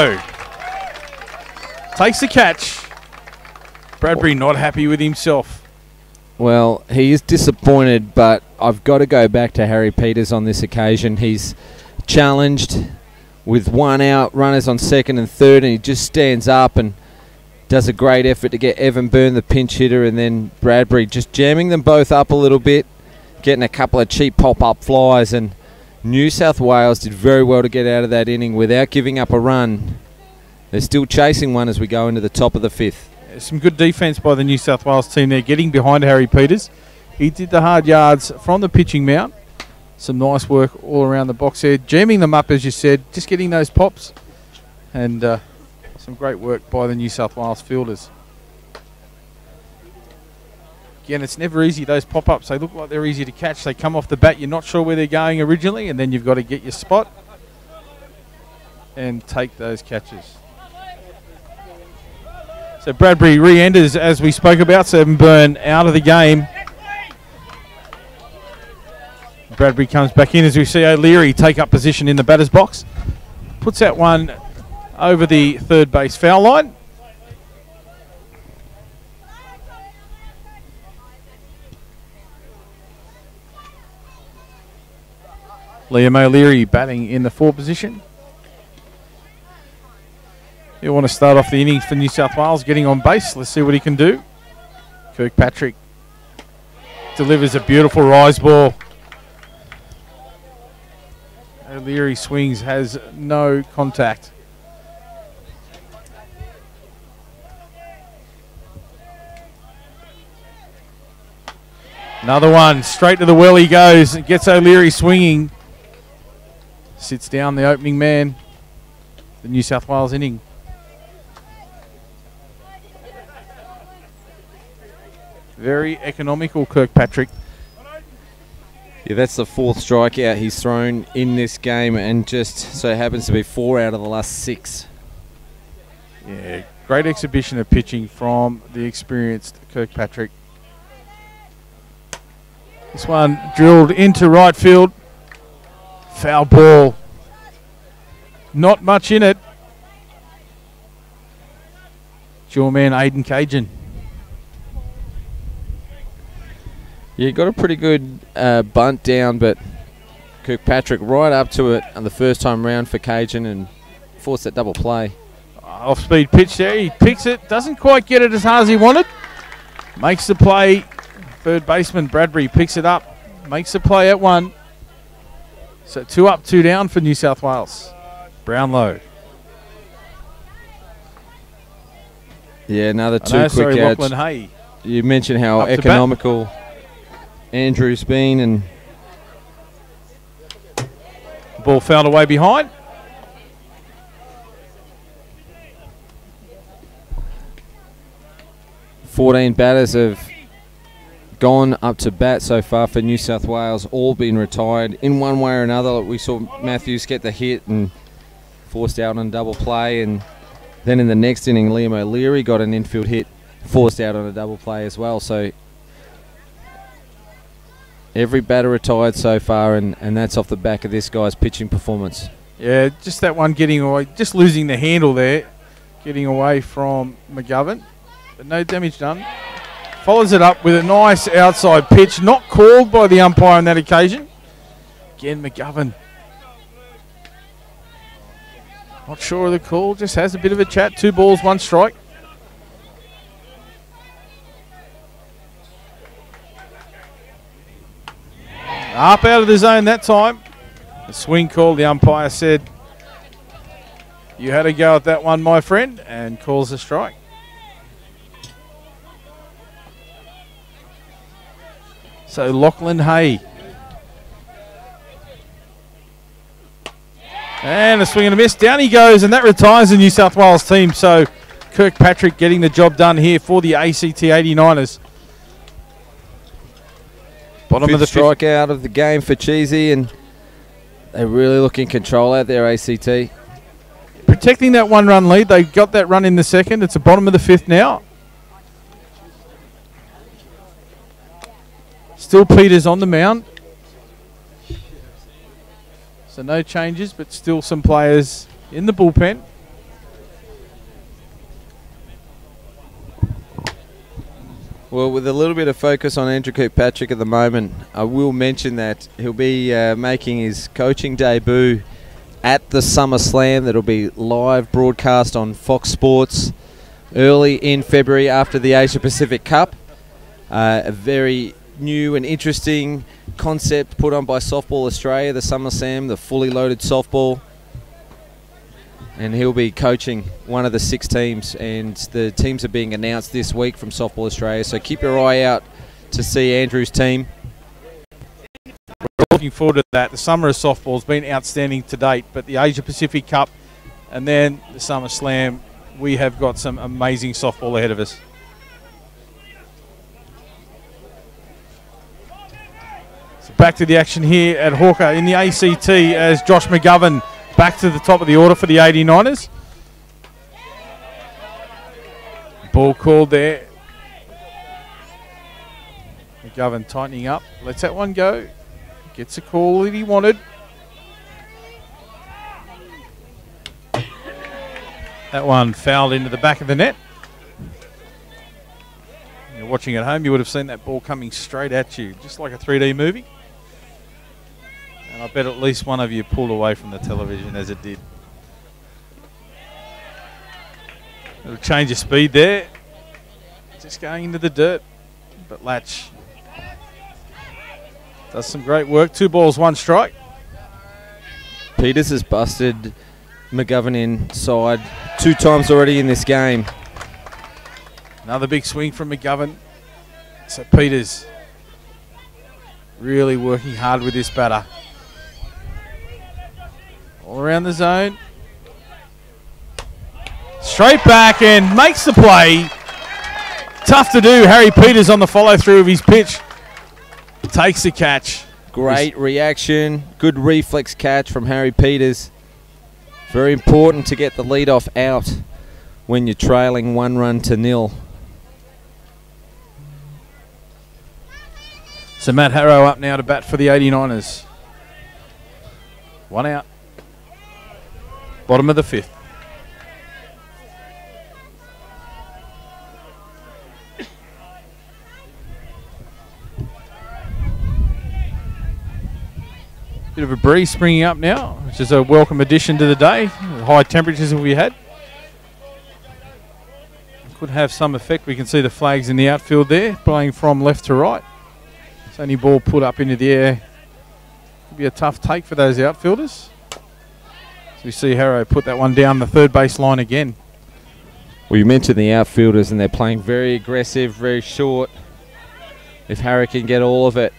takes the catch. Bradbury not happy with himself. Well, he is disappointed, but I've got to go back to Harry Peters on this occasion. He's challenged with 1 out, runners on second and third, and he just stands up and does a great effort to get Evan Byrne, the pinch hitter, and then Bradbury just jamming them both up a little bit, getting a couple of cheap pop-up flies, and New South Wales did very well to get out of that inning without giving up a run. They're still chasing one as we go into the top of the 5th. Some good defence by the New South Wales team there, getting behind Harry Peters. He did the hard yards from the pitching mount. Some nice work all around the box there, jamming them up as you said, just getting those pops, and some great work by the New South Wales fielders. Again, it's never easy, those pop-ups. They look like they're easy to catch. They come off the bat, you're not sure where they're going originally, and then you've got to get your spot and take those catches. So Bradbury re-enters, as we spoke about. So Evan Byrne out of the game. Bradbury comes back in as we see O'Leary take up position in the batter's box. Puts that one over the third base foul line. Liam O'Leary batting in the 4 position. He'll want to start off the innings for New South Wales, getting on base. Let's see what he can do. Kirkpatrick delivers a beautiful rise ball. O'Leary swings, has no contact. Another one, straight to the well he goes. Gets O'Leary swinging. Sits down the opening man. The New South Wales inning. Very economical, Kirkpatrick. Yeah, that's the 4th strikeout he's thrown in this game, and just so happens to be 4 out of the last 6. Yeah, great exhibition of pitching from the experienced Kirkpatrick. This one drilled into right field. Foul ball. Not much in it. It's your man, Aiden Cajun. Yeah, got a pretty good bunt down, but Kirkpatrick right up to it on the first time round for Cajun and forced that double play. Off-speed pitch there. He picks it. Doesn't quite get it as hard as he wanted. Makes the play. Third baseman Bradbury picks it up. Makes the play at 1. So 2 up, 2 down for New South Wales. Brownlow. Yeah, another 2 quick outs. Lachlan Hay. You mentioned how economical Andrew's been, and ball fouled away behind. .14 batters have gone up to bat so far for New South Wales, all been retired in one way or another. We saw Matthews get the hit and forced out on a double play, and then in the next inning Liam O'Leary got an infield hit, forced out on a double play as well. So every batter retired so far, and that's off the back of this guy's pitching performance. Yeah, just that one getting away, just losing the handle there, getting away from McGovern, but no damage done. Follows it up with a nice outside pitch, not called by the umpire on that occasion. Again, McGovern Not sure of the call, just has a bit of a chat. 2 balls, 1 strike. Up out of the zone that time. The swing call, the umpire said, you had a go at that one, my friend, and calls a strike. So Lachlan Hay. And a swing and a miss. Down he goes, and that retires the New South Wales team. So Kirkpatrick getting the job done here for the ACT 89ers. Bottom of the strikeout of the game for Cheesy, and they really look in control out there, ACT. Protecting that 1-run lead. They got that run in the second. It's the bottom of the 5th now. Still Peters on the mound. So no changes, but still some players in the bullpen. Well, with a little bit of focus on Andrew Kirkpatrick at the moment, I will mention that he'll be making his coaching debut at the Summer Slam. That'll be live broadcast on Fox Sports early in February after the Asia Pacific Cup. A very new and interesting concept put on by Softball Australia, the Summer Slam, the fully loaded softball. And he'll be coaching one of the 6 teams, and the teams are being announced this week from Softball Australia, so keep your eye out to see Andrew's team. We're looking forward to that. The summer of softball has been outstanding to date, but the Asia Pacific Cup and then the Summer Slam, we have got some amazing softball ahead of us. So back to the action here at Hawker in the ACT as Josh McGovern back to the top of the order for the 89ers. Ball called there. McGovern tightening up. Lets that one go. Gets a call that he wanted. That one fouled into the back of the net. You're watching at home, you would have seen that ball coming straight at you, just like a 3D movie. And I bet at least one of you pulled away from the television as it did. Little change of speed there. Just going into the dirt. But Latch does some great work. 2 balls, 1 strike. Peters has busted McGovern inside 2 times already in this game. Another big swing from McGovern. So Peters really working hard with this batter. All around the zone. Straight back and makes the play. Tough to do. Harry Peters on the follow through of his pitch. Takes the catch. Great reaction. Good reflex catch from Harry Peters. Very important to get the leadoff out when you're trailing 1-0. So Matt Harrow up now to bat for the 89ers. 1 out. Bottom of the 5th. Bit of a breeze springing up now, which is a welcome addition to the day. High temperatures that we had. Could have some effect. We can see the flags in the outfield there, playing from left to right. It's only ball put up into the air. Could be a tough take for those outfielders. So we see Harrow put that one down the third base line again. Well, you mentioned the outfielders, and they're playing very aggressive, very short. If Harrow can get all of it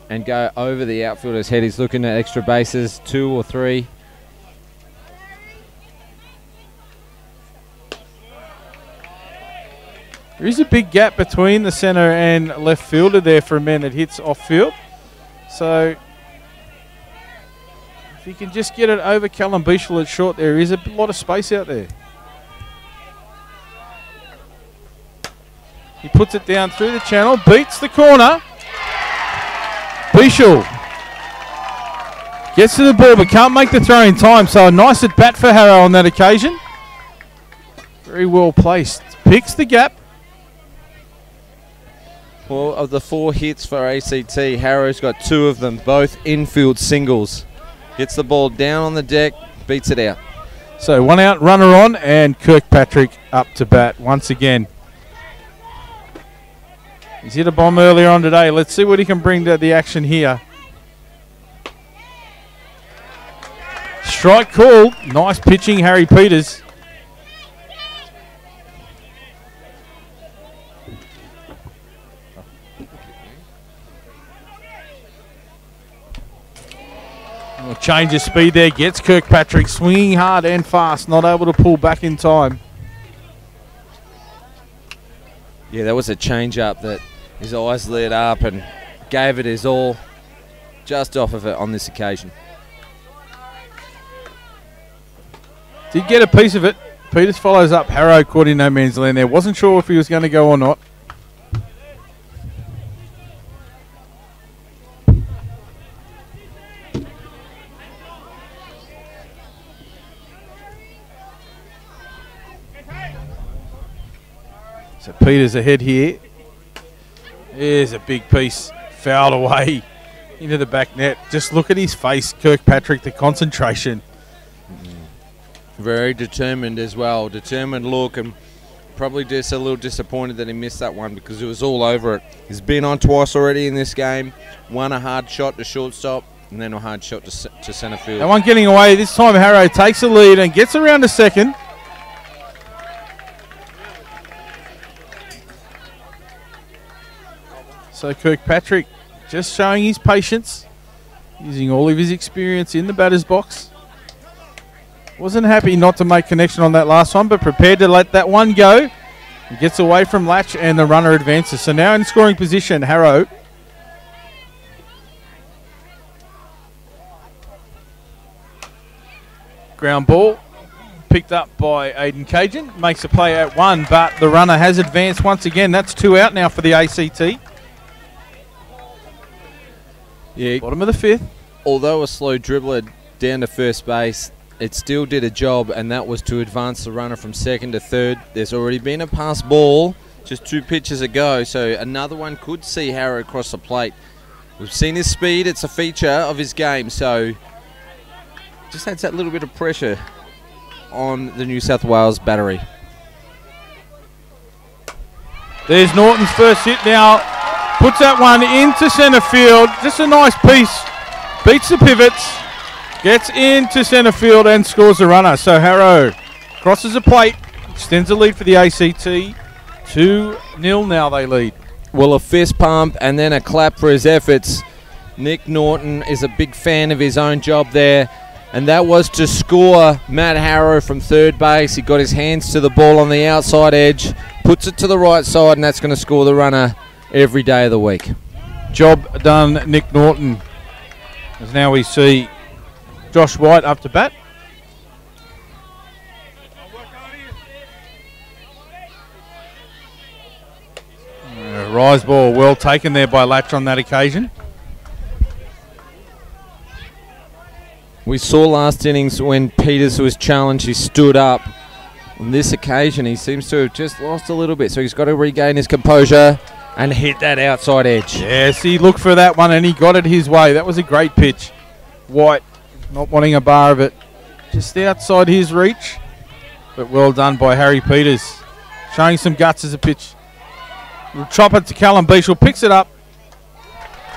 and go over the outfielder's head, he's looking at extra bases, 2 or 3. There is a big gap between the centre and left fielder there for a man that hits off field. So if he can just get it over Callum Beechel at short, there is a lot of space out there. He puts it down through the channel, beats the corner. Beechel gets to the ball but can't make the throw in time. So a nice at bat for Harrow on that occasion. Very well placed. Picks the gap. Well, of the 4 hits for ACT, Harrow's got 2 of them, both infield singles. Gets the ball down on the deck, beats it out. So 1 out, runner on, and Kirkpatrick up to bat once again. He's hit a bomb earlier on today. Let's see what he can bring to the action here. Strike called. Nice pitching, Harry Peters. Change of speed there. Gets Kirkpatrick swinging hard and fast. Not able to pull back in time. Yeah, that was a change-up that his eyes lit up and gave it his all. Just off of it on this occasion. Did get a piece of it. Peters follows up. Harrow caught in no man's land there. Wasn't sure if he was going to go or not. So Peters ahead here. There's a big piece. Fouled away into the back net. Just look at his face, Kirkpatrick, the concentration. Very determined as well. Determined look, and probably just a little disappointed that he missed that one because it was all over it. He's been on twice already in this game. One a hard shot to shortstop and then a hard shot to centre field. That one getting away. This time Harrow takes the lead and gets around to second. So Kirkpatrick just showing his patience, using all of his experience in the batter's box. Wasn't happy not to make connection on that last one, but prepared to let that one go. He gets away from Latch and the runner advances. So now in scoring position, Harrow. Ground ball picked up by Aiden Cajun. Makes a play at one, but the runner has advanced once again. That's 2 out now for the ACT. Yeah. Bottom of the 5th. Although a slow dribbler down to first base, it still did a job, and that was to advance the runner from second to third. There's already been a pass ball just 2 pitches ago, so another one could see Harrow across the plate. We've seen his speed. It's a feature of his game, so just adds that little bit of pressure on the New South Wales battery. There's Norton's first hit now. Puts that one into centre field. Just a nice piece. Beats the pivots. Gets into centre field and scores the runner. So Harrow crosses the plate. Extends the lead for the ACT. 2-0 now they lead. Well, a fist pump and then a clap for his efforts. Nick Norton is a big fan of his own job there. And that was to score Matt Harrow from third base. He got his hands to the ball on the outside edge. Puts it to the right side, and that's going to score the runner every day of the week. Job done, Nick Norton. As now we see Josh White up to bat. Rise ball well taken there by Latch on that occasion. We saw last innings when Peters was challenged, he stood up. On this occasion, he seems to have just lost a little bit, so he's got to regain his composure and hit that outside edge. Yes, he looked for that one and he got it his way. That was a great pitch. White not wanting a bar of it. Just outside his reach. But well done by Harry Peters. Showing some guts as a pitch. We'll chop it to Callum Beashall. Picks it up.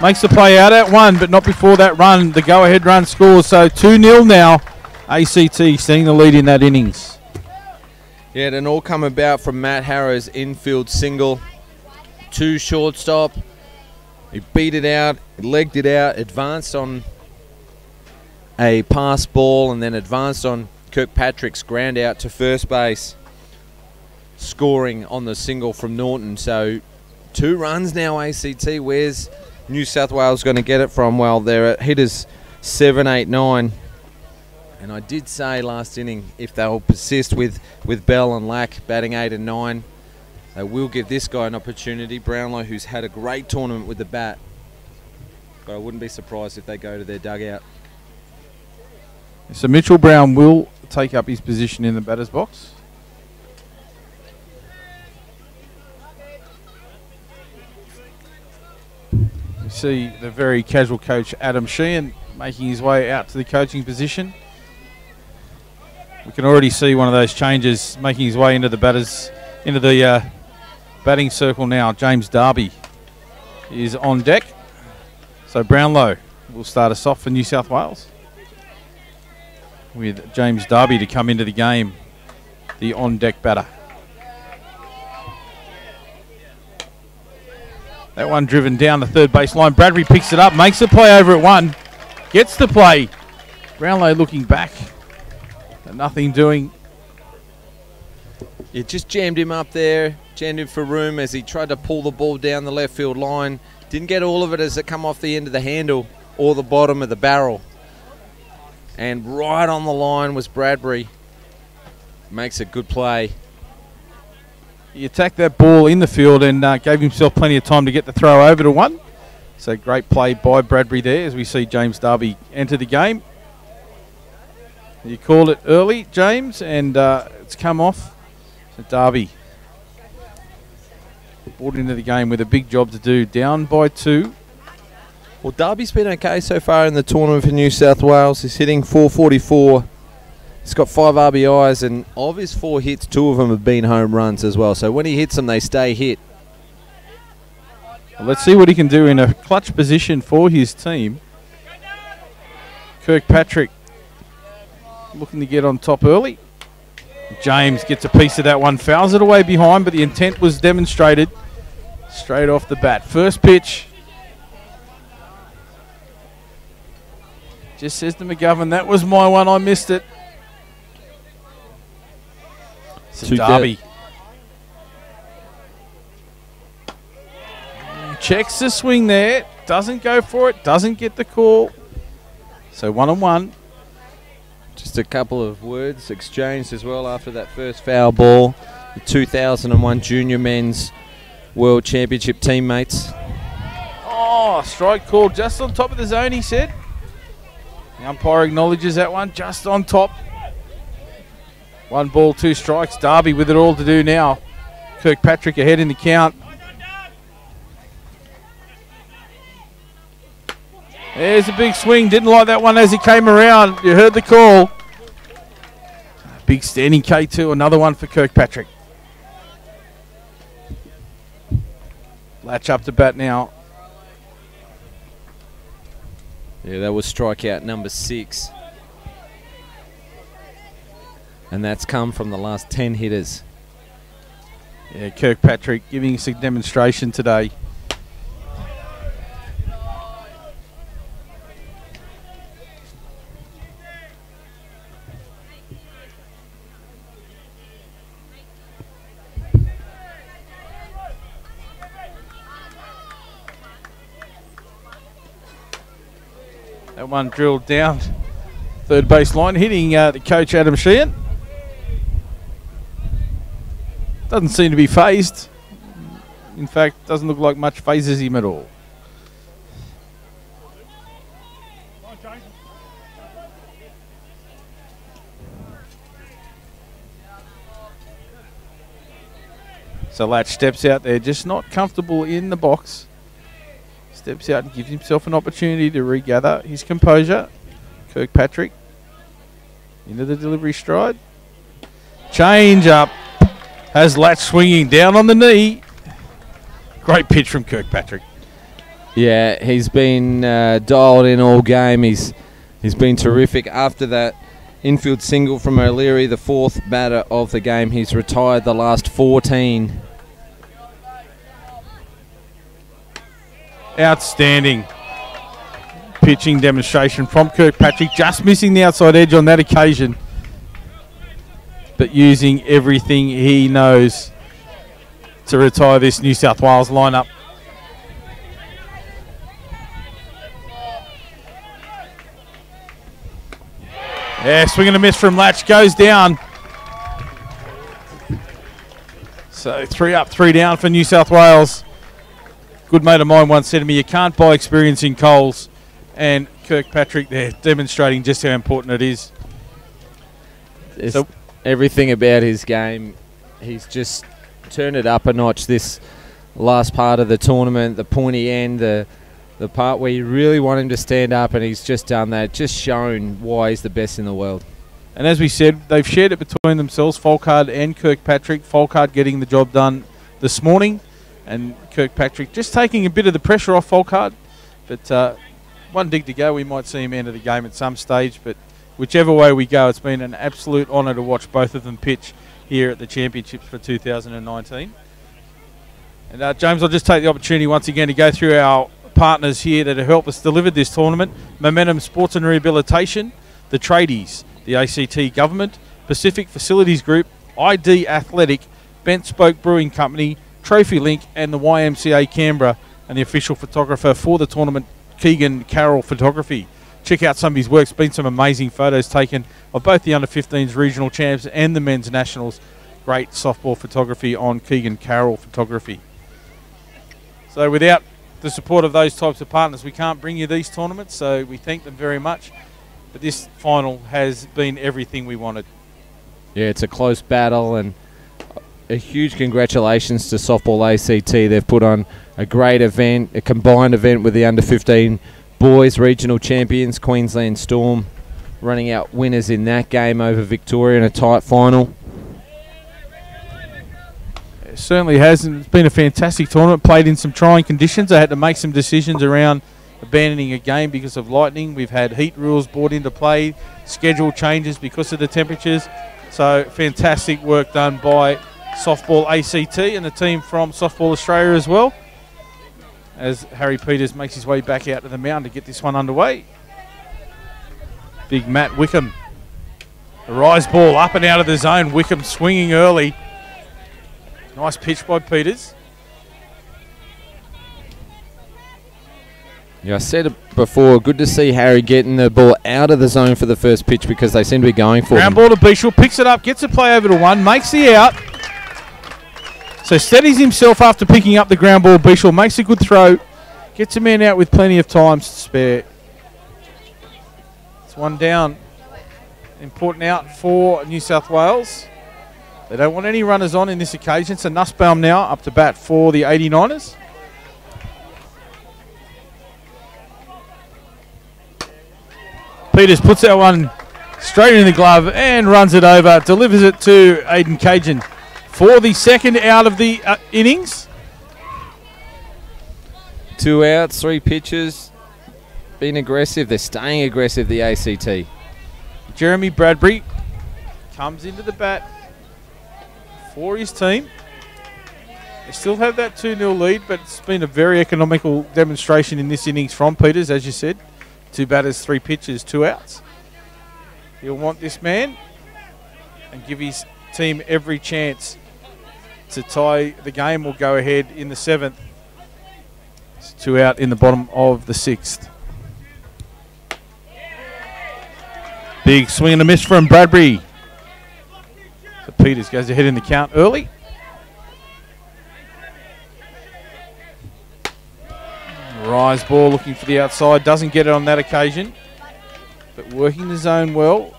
Makes the play out at one, but not before that run. The go-ahead run scores. So 2-0 now. ACT seeing the lead in that innings. Yeah, it all come about from Matt Harrow's infield single. 2 shortstop. He beat it out, legged it out, advanced on a pass ball, and then advanced on Kirkpatrick's ground out to first base, scoring on the single from Norton. So 2 runs now, ACT. Where's New South Wales going to get it from? Well, they're at hitters 7, 8, 9. And I did say last inning, if they'll persist with Bell and Lack batting 8 and 9, they will give this guy an opportunity. Brownlow, who's had a great tournament with the bat. But I wouldn't be surprised if they go to their dugout. So Mitchell Brown will take up his position in the batter's box. You see the very casual coach Adam Sheehan making his way out to the coaching position. We can already see one of those changes making his way into the batting circle now. James Darby is on deck. So Brownlow will start us off for New South Wales, with James Darby to come into the game, the on-deck batter. That one driven down the third base line. Bradbury picks it up, makes the play over at one, gets the play. Brownlow looking back, but nothing doing. It just jammed him up there, jammed him for room as he tried to pull the ball down the left field line. Didn't get all of it as it come off the end of the handle or the bottom of the barrel. And right on the line was Bradbury. Makes a good play. He attacked that ball in the field and gave himself plenty of time to get the throw over to one. So great play by Bradbury there as we see James Darby enter the game. You called it early, James, and it's come off. So Darby brought into the game with a big job to do, down by 2. Well, Darby's been okay so far in the tournament for New South Wales. He's hitting 444. He's got 5 RBIs, and of his 4 hits, 2 of them have been home runs as well. So when he hits them, they stay hit. Well, let's see what he can do in a clutch position for his team. Kirkpatrick looking to get on top early. James gets a piece of that one, fouls it away behind, but the intent was demonstrated straight off the bat. First pitch. Just says to McGovern, that was my one, I missed it. So Darby checks the swing there, doesn't go for it, doesn't get the call. So 1-1. Just a couple of words exchanged as well after that first foul ball. The 2001 Junior Men's World Championship teammates. Oh, strike call just on top of the zone, he said. The umpire acknowledges that one, just on top. 1 ball, 2 strikes. Darby with it all to do now. Kirkpatrick ahead in the count. There's a big swing. Didn't like that one as he came around. You heard the call. Big standing K2. Another one for Kirkpatrick. Latch up to bat now. Yeah, that was strikeout number 6. And that's come from the last 10 hitters. Yeah, Kirkpatrick giving us a demonstration today. That one drilled down third base line, hitting the coach Adam Sheehan. Doesn't seem to be phased. In fact, doesn't look like much phases him at all. So Latch steps out there, just not comfortable in the box. Steps out and gives himself an opportunity to regather his composure. Kirkpatrick into the delivery stride. Change up. Has Latch swinging down on the knee. Great pitch from Kirkpatrick. Yeah, he's been dialed in all game. He's been terrific. After that infield single from O'Leary, the 4th batter of the game, he's retired the last 14. Outstanding pitching demonstration from Kirkpatrick. Just missing the outside edge on that occasion, but using everything he knows to retire this New South Wales lineup. Yeah, swing and a miss from Latch, goes down. So 3 up, 3 down for New South Wales. Good mate of mine once said to me, you can't buy experience in Coles, and Kirkpatrick there demonstrating just how important it is. So everything about his game, he's just turned it up a notch this last part of the tournament, the pointy end, the part where you really want him to stand up, and he's just done that, just shown why he's the best in the world. And as we said, they've shared it between themselves, Falkard and Kirkpatrick. Falkard getting the job done this morning, and Kirkpatrick just taking a bit of the pressure off Falkard. But one dig to go. We might see him enter the game at some stage, but whichever way we go, it's been an absolute honour to watch both of them pitch here at the Championships for 2019. And James, I'll just take the opportunity once again to go through our partners here that have helped us deliver this tournament. Momentum Sports and Rehabilitation, the Tradies, the ACT Government, Pacific Facilities Group, ID Athletic, Bent Spoke Brewing Company, Trophy Link, and the YMCA Canberra, and the official photographer for the tournament, Keegan Carroll Photography. Check out some of his work. It's been some amazing photos taken of both the under-15s regional champs and the men's nationals. Great softball photography on Keegan Carroll Photography. So without the support of those types of partners, we can't bring you these tournaments, so we thank them very much. But this final has been everything we wanted. Yeah, it's a close battle, and a huge congratulations to Softball ACT. They've put on a great event, a combined event with the under-15 boys regional champions, Queensland Storm, running out winners in that game over Victoria in a tight final. It certainly has, and it's been a fantastic tournament, played in some trying conditions. They had to make some decisions around abandoning a game because of lightning. We've had heat rules brought into play, schedule changes because of the temperatures. So fantastic work done by Softball ACT and the team from Softball Australia as well, as Harry Peters makes his way back out to the mound to get this one underway. Big Matt Wickham. A rise ball up and out of the zone. Wickham swinging early. Nice pitch by Peters. Yeah, I said it before, good to see Harry getting the ball out of the zone for the first pitch because they seem to be going for Ground him. ball to Bichel, picks it up, gets a play over to one, makes the out. So steadies himself after picking up the ground ball. Bichel makes a good throw, gets a man out with plenty of time to spare. It's one down. Important out for New South Wales. They don't want any runners on in this occasion, so Nussbaum now up to bat for the 89ers. Peters puts that one straight in the glove and runs it over, delivers it to Aiden Cajun for the second out of the innings. 2 outs, 3 pitches, being aggressive. They're staying aggressive, the ACT. Jeremy Bradbury comes into the bat for his team. They still have that 2-0 lead, but it's been a very economical demonstration in this innings from Peters, as you said. 2 batters, 3 pitches, 2 outs. He'll want this man and give his team every chance to tie the game or go ahead in the 7th. It's 2 out in the bottom of the 6th. Big swing and a miss from Bradbury. So Peters goes ahead in the count early. Rise ball looking for the outside, doesn't get it on that occasion, but working the zone well.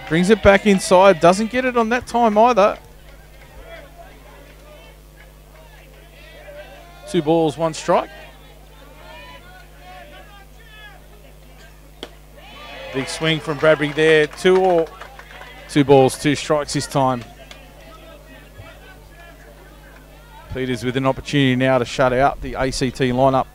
Brings it back inside, doesn't get it on that time either. 2 balls, 1 strike. Big swing from Bradbury there, 2 balls, 2 strikes this time. Peters with an opportunity now to shut out the ACT lineup.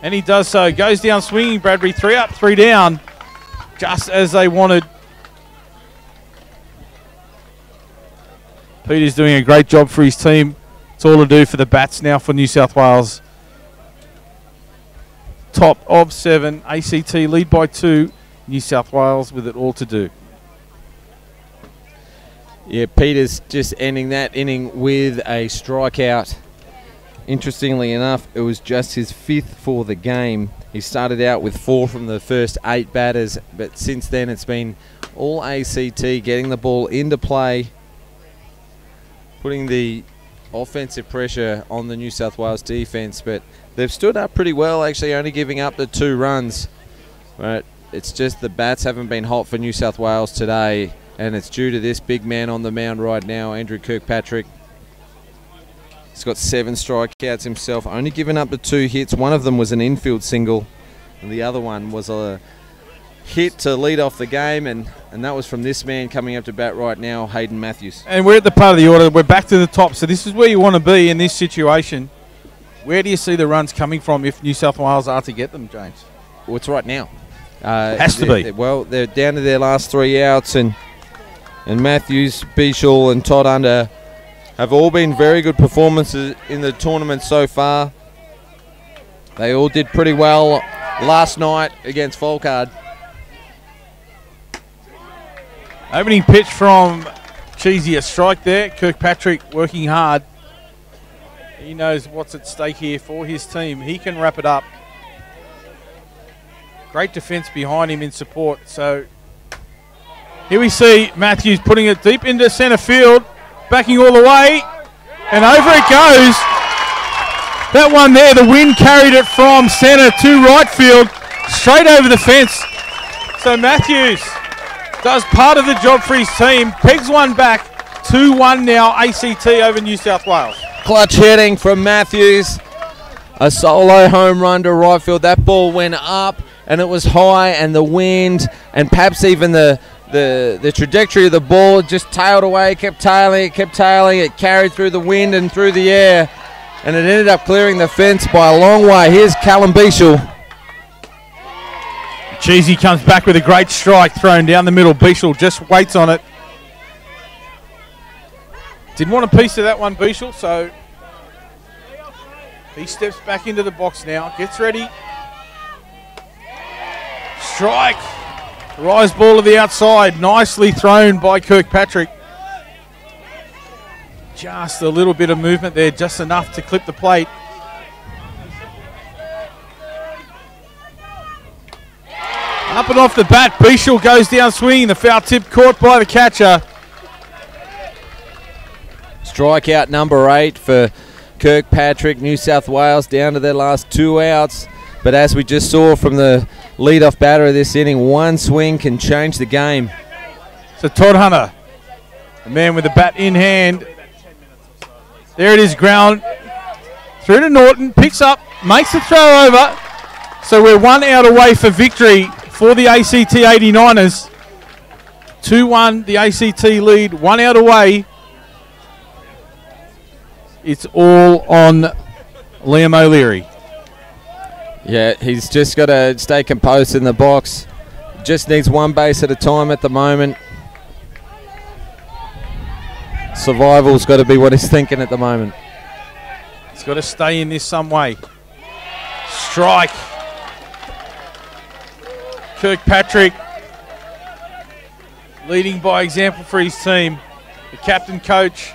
And he does so. Goes down swinging, Bradbury. 3 up, 3 down. Just as they wanted. Peters doing a great job for his team. It's all to do for the bats now for New South Wales. Top of 7. ACT lead by 2. New South Wales with it all to do. Yeah, Peters just ending that inning with a strikeout. Interestingly enough, it was just his 5th for the game. He started out with 4 from the first 8 batters, but since then it's been all ACT getting the ball into play, putting the offensive pressure on the New South Wales defense, but they've stood up pretty well, actually only giving up the 2 runs. But it's just the bats haven't been hot for New South Wales today, and it's due to this big man on the mound right now, Andrew Kirkpatrick. He's got 7 strikeouts himself, only given up the 2 hits. One of them was an infield single, and the other one was a hit to lead off the game, and that was from this man coming up to bat right now, Hayden Matthews. And we're at the part of the order. We're back to the top, so this is where you want to be in this situation. Where do you see the runs coming from if New South Wales are to get them, James? Well, it's right now. Has to be. Well, they're down to their last 3 outs, and Matthews, Bichel and Todd Hunter have all been very good performances in the tournament so far. They all did pretty well last night against Falkard. Opening pitch from Cheesy, a strike there. Kirkpatrick working hard. He knows what's at stake here for his team. He can wrap it up. Great defence behind him in support. So here we see Matthews putting it deep into centre field, backing all the way, and over it goes. That one there, the wind carried it from centre to right field, straight over the fence. So Matthews does part of the job for his team, pegs one back, 2-1 now, ACT over New South Wales. Clutch hitting from Matthews, a solo home run to right field. That ball went up and it was high, and the wind and perhaps even the trajectory of the ball just tailed away, kept tailing, it carried through the wind and through the air, and it ended up clearing the fence by a long way. Here's Callum Bichel. Cheesy comes back with a great strike thrown down the middle. Bichel just waits on it. Didn't want a piece of that one, Bichel, so he steps back into the box now, gets ready. Strike. Rise ball to the outside. Nicely thrown by Kirkpatrick. Just a little bit of movement there, just enough to clip the plate. Up and off the bat, Bichel goes down swinging. The foul tip caught by the catcher. Strikeout number 8 for Kirkpatrick. New South Wales down to their last 2 outs. But as we just saw from the lead-off batter of this inning, one swing can change the game. So Todd Hunter, the man with the bat in hand. There it is, ground through to Norton, picks up, makes the throw over. So we're 1 out away for victory for the ACT 89ers. 2-1, the ACT lead, 1 out away. It's all on Liam O'Leary. Yeah, he's just got to stay composed in the box. Just needs one base at a time at the moment. Survival's got to be what he's thinking at the moment. He's got to stay in this some way. Strike. Kirkpatrick leading by example for his team. The captain coach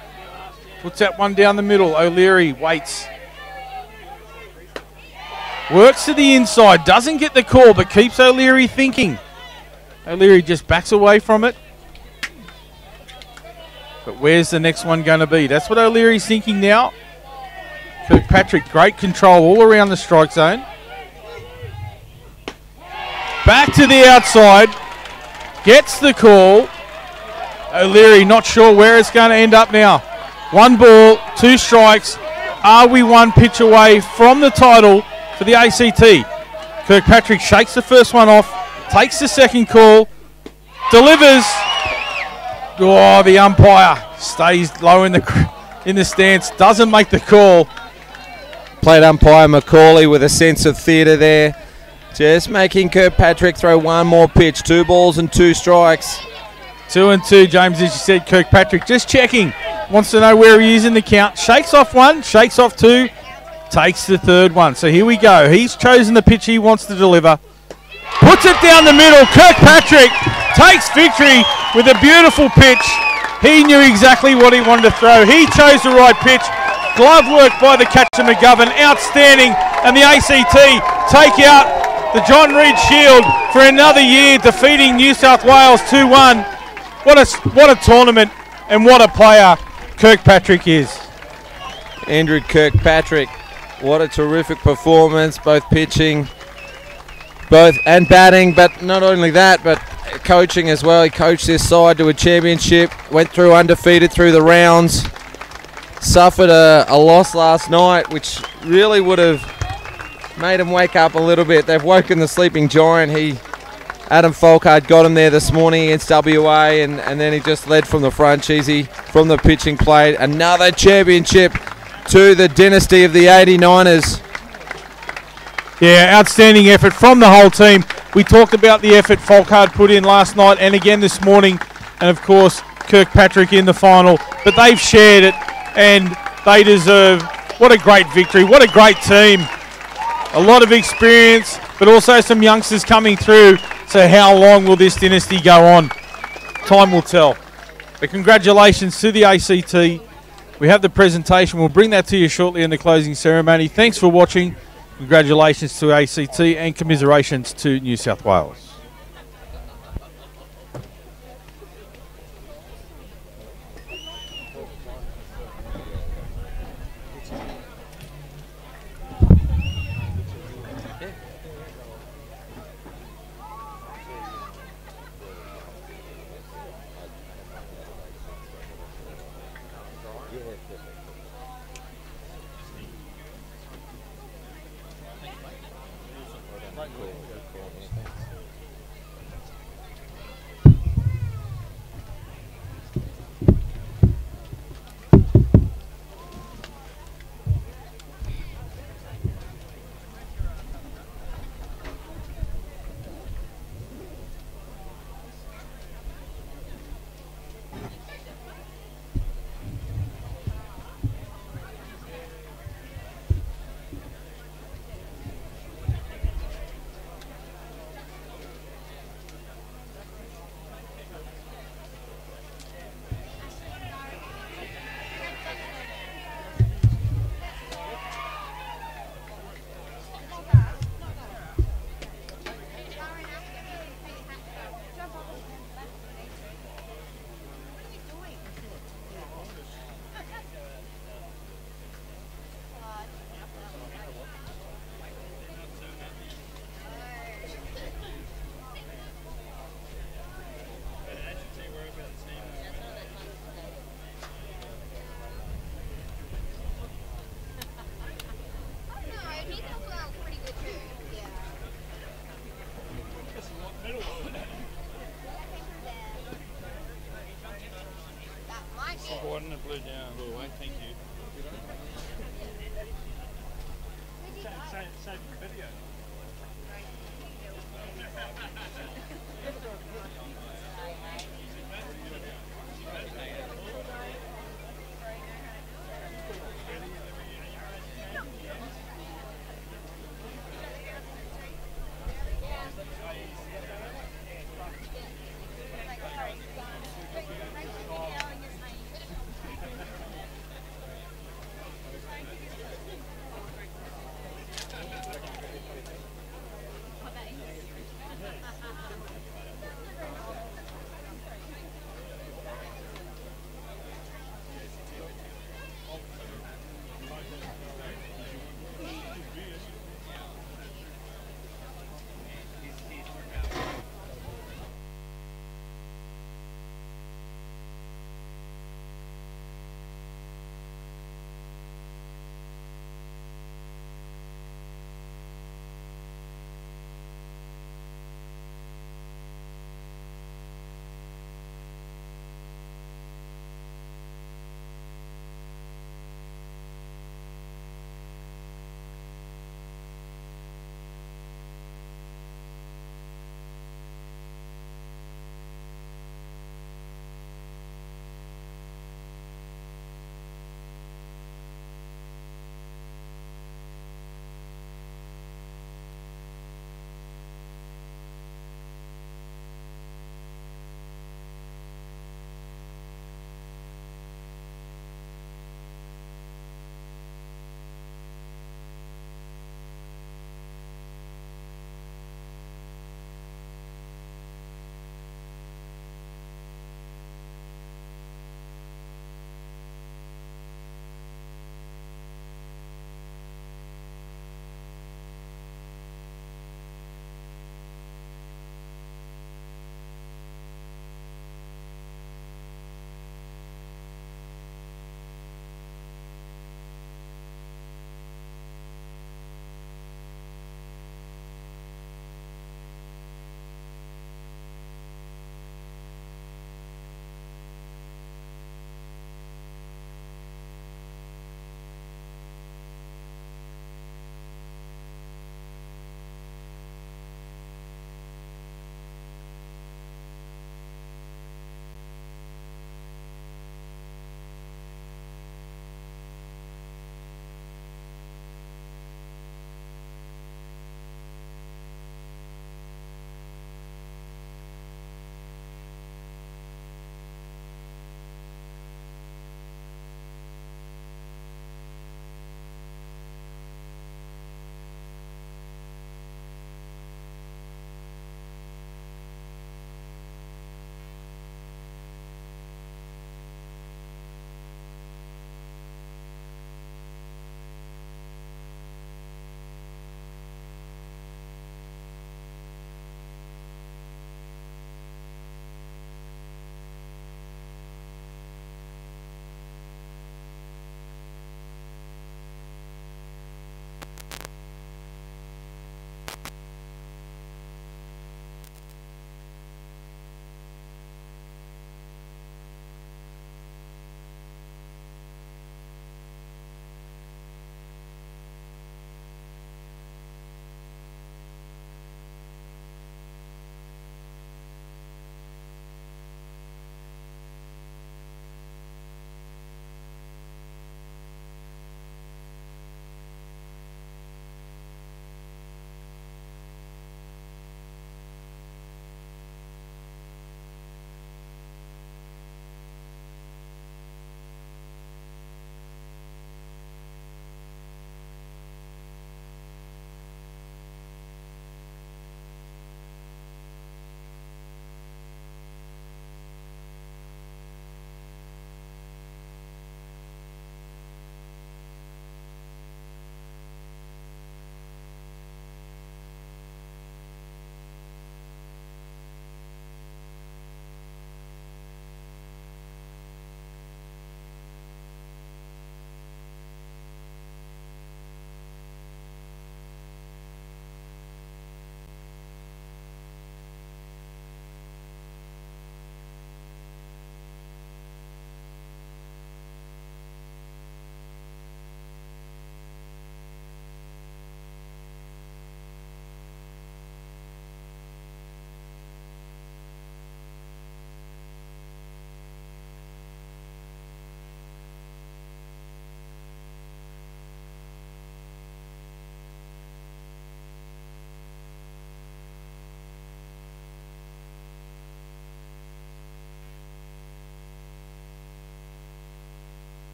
puts that one down the middle. O'Leary waits. Works to the inside. Doesn't get the call, but keeps O'Leary thinking. O'Leary just backs away from it. But where's the next one going to be? That's what O'Leary's thinking now. Kirkpatrick, great control all around the strike zone. Back to the outside. Gets the call. O'Leary not sure where it's going to end up now. 1 ball, 2 strikes. Are we 1 pitch away from the title for the ACT? Kirkpatrick shakes the first one off, takes the second call, delivers. Oh, the umpire stays low in the stance, doesn't make the call. Plate umpire Macaulay with a sense of theatre there. Just making Kirkpatrick throw 1 more pitch. 2 balls and 2 strikes. 2-2, James, as you said. Kirkpatrick just checking. Wants to know where he is in the count. Shakes off 1, shakes off 2, takes the 3rd one. So here we go. He's chosen the pitch he wants to deliver. Puts it down the middle. Kirkpatrick takes victory with a beautiful pitch. He knew exactly what he wanted to throw. He chose the right pitch. Glove work by the catcher McGovern. Outstanding. And the ACT take out the John Reid Shield for another year, defeating New South Wales 2-1. What a tournament and what a player Kirkpatrick is. Andrew Kirkpatrick, what a terrific performance, both pitching and batting, but not only that, but coaching as well. He coached this side to a championship, went through undefeated through the rounds. suffered a loss last night, which really would have made him wake up a little bit. They've woken the sleeping giant. Adam Folkard got him there this morning against WA, and then he just led from the front, Cheesy, from the pitching plate. Another championship to the dynasty of the 89ers. Yeah, outstanding effort from the whole team. We talked about the effort Folkard put in last night and again this morning, and of course Kirkpatrick in the final. But they've shared it, and they deserve. What a great victory. What a great team. A lot of experience, but also some youngsters coming through. So how long will this dynasty go on? Time will tell. But congratulations to the ACT. We have the presentation. We'll bring that to you shortly in the closing ceremony. Thanks for watching. Congratulations to ACT and commiserations to New South Wales.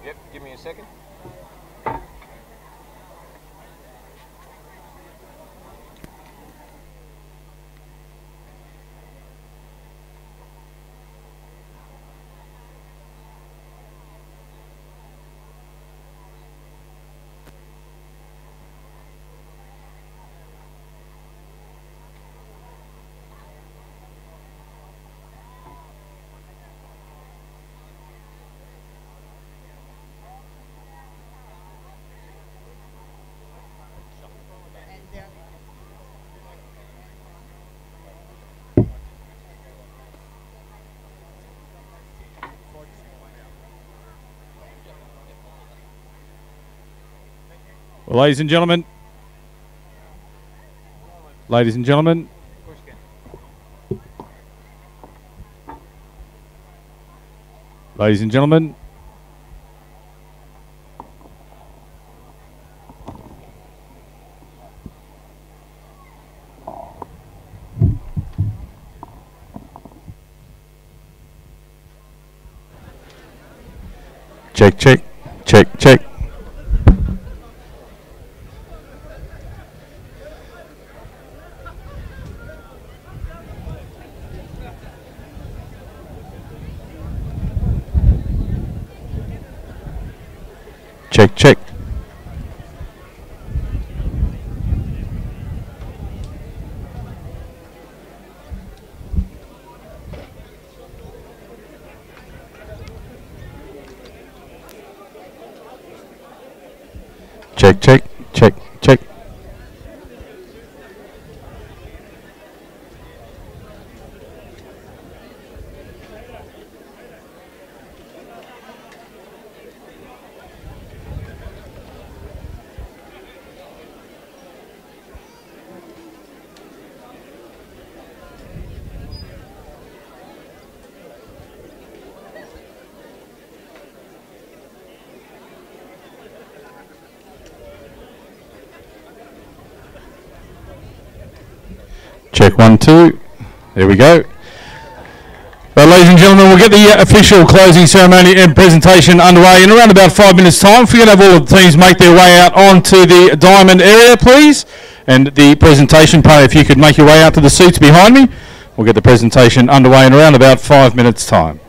Yep, give me a second. Well, ladies and gentlemen, ladies and gentlemen, ladies and gentlemen, check, check, check, check. Check, check. Check, check, check, check. Check 1, 2. There we go. Well, ladies and gentlemen, we'll get the official closing ceremony and presentation underway in around about 5 minutes' time. If we can have all of the teams make their way out onto the diamond area, please. And the presentation part, if you could make your way out to the seats behind me, we'll get the presentation underway in around about 5 minutes' time.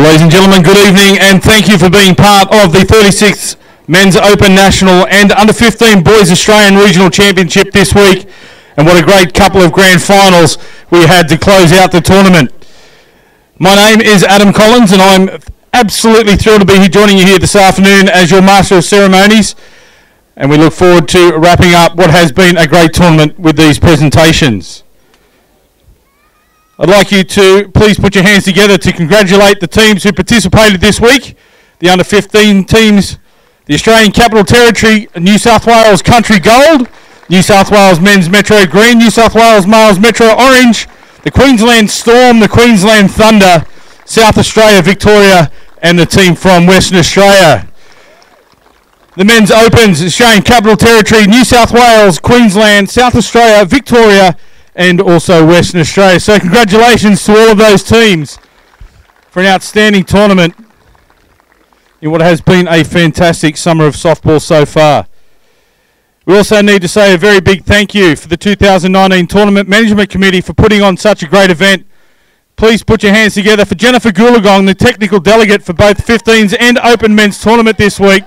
Ladies and gentlemen, good evening and thank you for being part of the 36th Men's Open National and Under-15 Boys Australian Regional Championship this week. And what a great couple of grand finals we had to close out the tournament. My name is Adam Collins and I'm absolutely thrilled to be here joining you here this afternoon as your Master of Ceremonies. And we look forward to wrapping up what has been a great tournament with these presentations. I'd like you to please put your hands together to congratulate the teams who participated this week. The under-15 teams, the Australian Capital Territory, New South Wales Country Gold, New South Wales Men's Metro Green, New South Wales Males Metro Orange, the Queensland Storm, the Queensland Thunder, South Australia Victoria, and the team from Western Australia. The Men's Opens, Australian Capital Territory, New South Wales, Queensland, South Australia, Victoria, and also Western Australia. So congratulations to all of those teams for an outstanding tournament in what has been a fantastic summer of softball so far. We also need to say a very big thank you for the 2019 Tournament Management Committee for putting on such a great event. Please put your hands together for Jennifer Goolagong, the technical delegate for both 15s and Open Men's Tournament this week.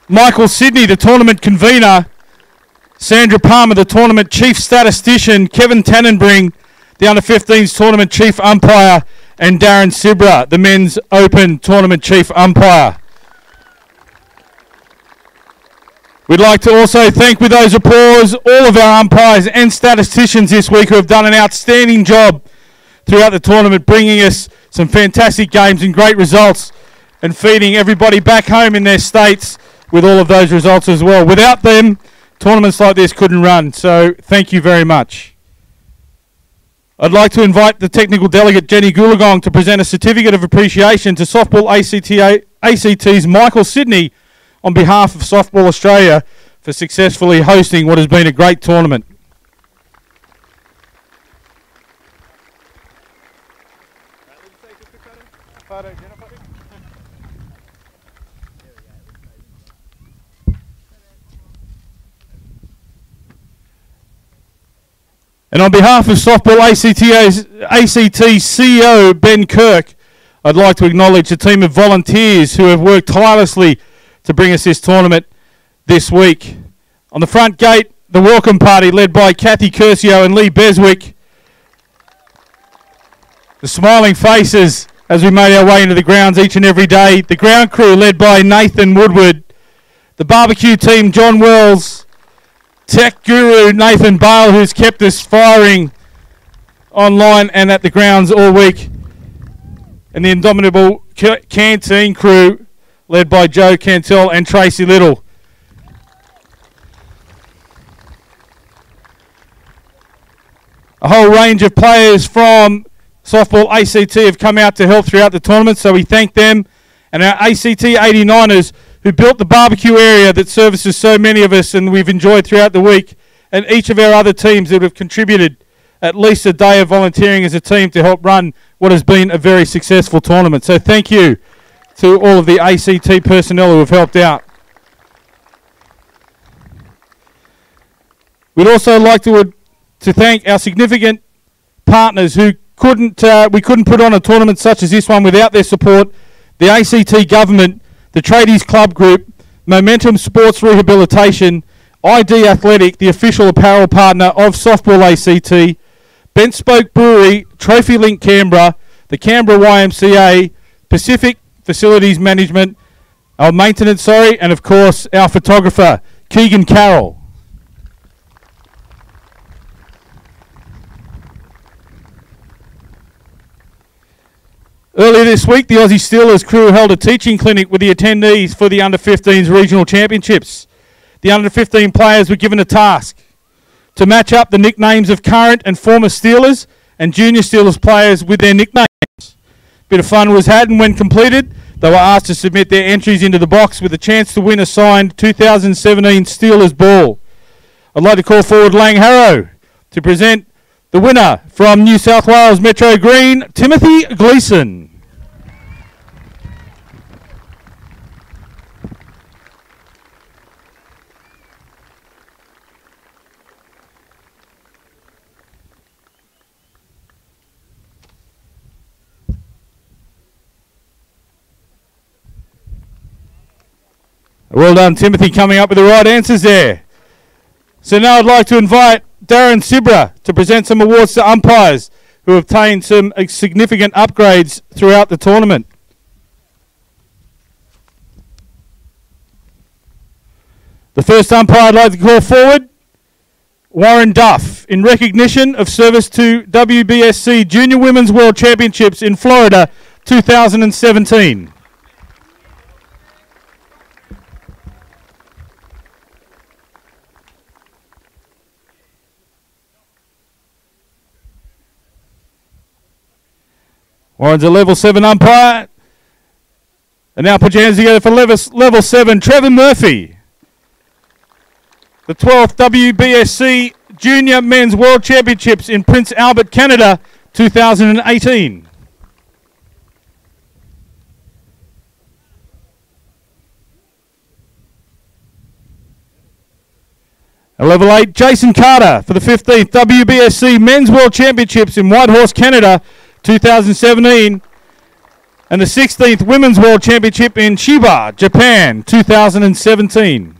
Michael Sidney, the tournament convener. Sandra Palmer, the tournament chief statistician. Kevin Tannenbring, the under-15s tournament chief umpire. And Darren Sibra, the men's open tournament chief umpire. We'd like to also thank, with those applause, all of our umpires and statisticians this week who have done an outstanding job throughout the tournament, bringing us some fantastic games and great results and feeding everybody back home in their states with all of those results as well. Without them, tournaments like this couldn't run, so thank you very much. I'd like to invite the technical delegate Jenny Goolagong to present a certificate of appreciation to Softball ACT's Michael Sidney on behalf of Softball Australia for successfully hosting what has been a great tournament. And on behalf of Softball ACT CEO Ben Kirk, I'd like to acknowledge the team of volunteers who have worked tirelessly to bring us this tournament this week. On the front gate, the welcome party led by Kathy Curcio and Lee Beswick. The smiling faces as we made our way into the grounds each and every day. The ground crew led by Nathan Woodward. The barbecue team, John Wells. Tech guru Nathan Bale, who's kept us firing online and at the grounds all week. And the indomitable canteen crew led by Joe Cantel and Tracy Little. A whole range of players from Softball ACT have come out to help throughout the tournament, so we thank them. And our ACT 89ers who built the barbecue area that services so many of us and we've enjoyed throughout the week, and each of our other teams that have contributed at least a day of volunteering as a team to help run what has been a very successful tournament. So thank you to all of the ACT personnel who have helped out. We'd also like to thank our significant partners who we couldn't put on a tournament such as this one without their support. The ACT government, the Tradies Club Group, Momentum Sports Rehabilitation, ID Athletic, the official apparel partner of Softball ACT, Bent Spoke Brewery, Trophy Link Canberra, the Canberra YMCA, Pacific Facilities Management, our maintenance, and of course our photographer, Keegan Carroll. Earlier this week, the Aussie Steelers crew held a teaching clinic with the attendees for the Under-15s Regional Championships. The Under-15 players were given a task to match up the nicknames of current and former Steelers and junior Steelers players with their nicknames. Bit of fun was had, and when completed, they were asked to submit their entries into the box with a chance to win a signed 2017 Steelers ball. I'd like to call forward Lang Harrow to present the winner from New South Wales Metro Green, Timothy Gleeson. Well done, Timothy, coming up with the right answers there. So now I'd like to invite Darren Sibra to present some awards to umpires who have obtained some significant upgrades throughout the tournament. The first umpire I'd like to call forward, Warren Duff, in recognition of service to WBSC Junior Women's World Championships in Florida 2017. Warren's a level 7 umpire. And now put your hands together for level 7, Trevor Murphy. The 12th WBSC Junior Men's World Championships in Prince Albert, Canada, 2018. At level 8, Jason Carter for the 15th WBSC Men's World Championships in Whitehorse, Canada, 2017. And the 16th Women's World Championship in Chiba, Japan, 2017.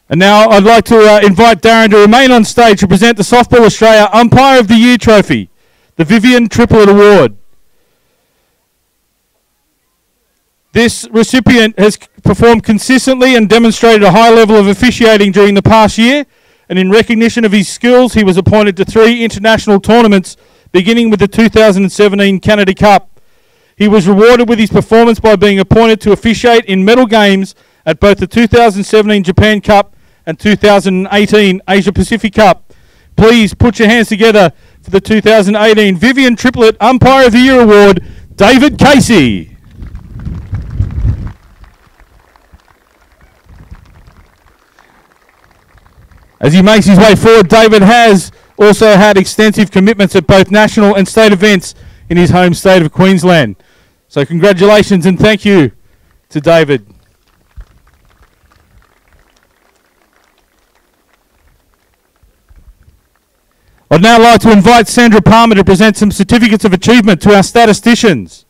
And now I'd like to invite Darren to remain on stage to present the Softball Australia Umpire of the Year Trophy, the Vivian Triplett Award. This recipient has performed consistently and demonstrated a high level of officiating during the past year, and in recognition of his skills, he was appointed to 3 international tournaments, beginning with the 2017 Canada Cup. He was rewarded with his performance by being appointed to officiate in medal games at both the 2017 Japan Cup and 2018 Asia Pacific Cup. Please put your hands together for the 2018 Vivian Triplett Umpire of the Year Award, David Casey. As he makes his way forward, David has also had extensive commitments at both national and state events in his home state of Queensland. So congratulations and thank you to David. I'd now like to invite Sandra Palmer to present some certificates of achievement to our statisticians.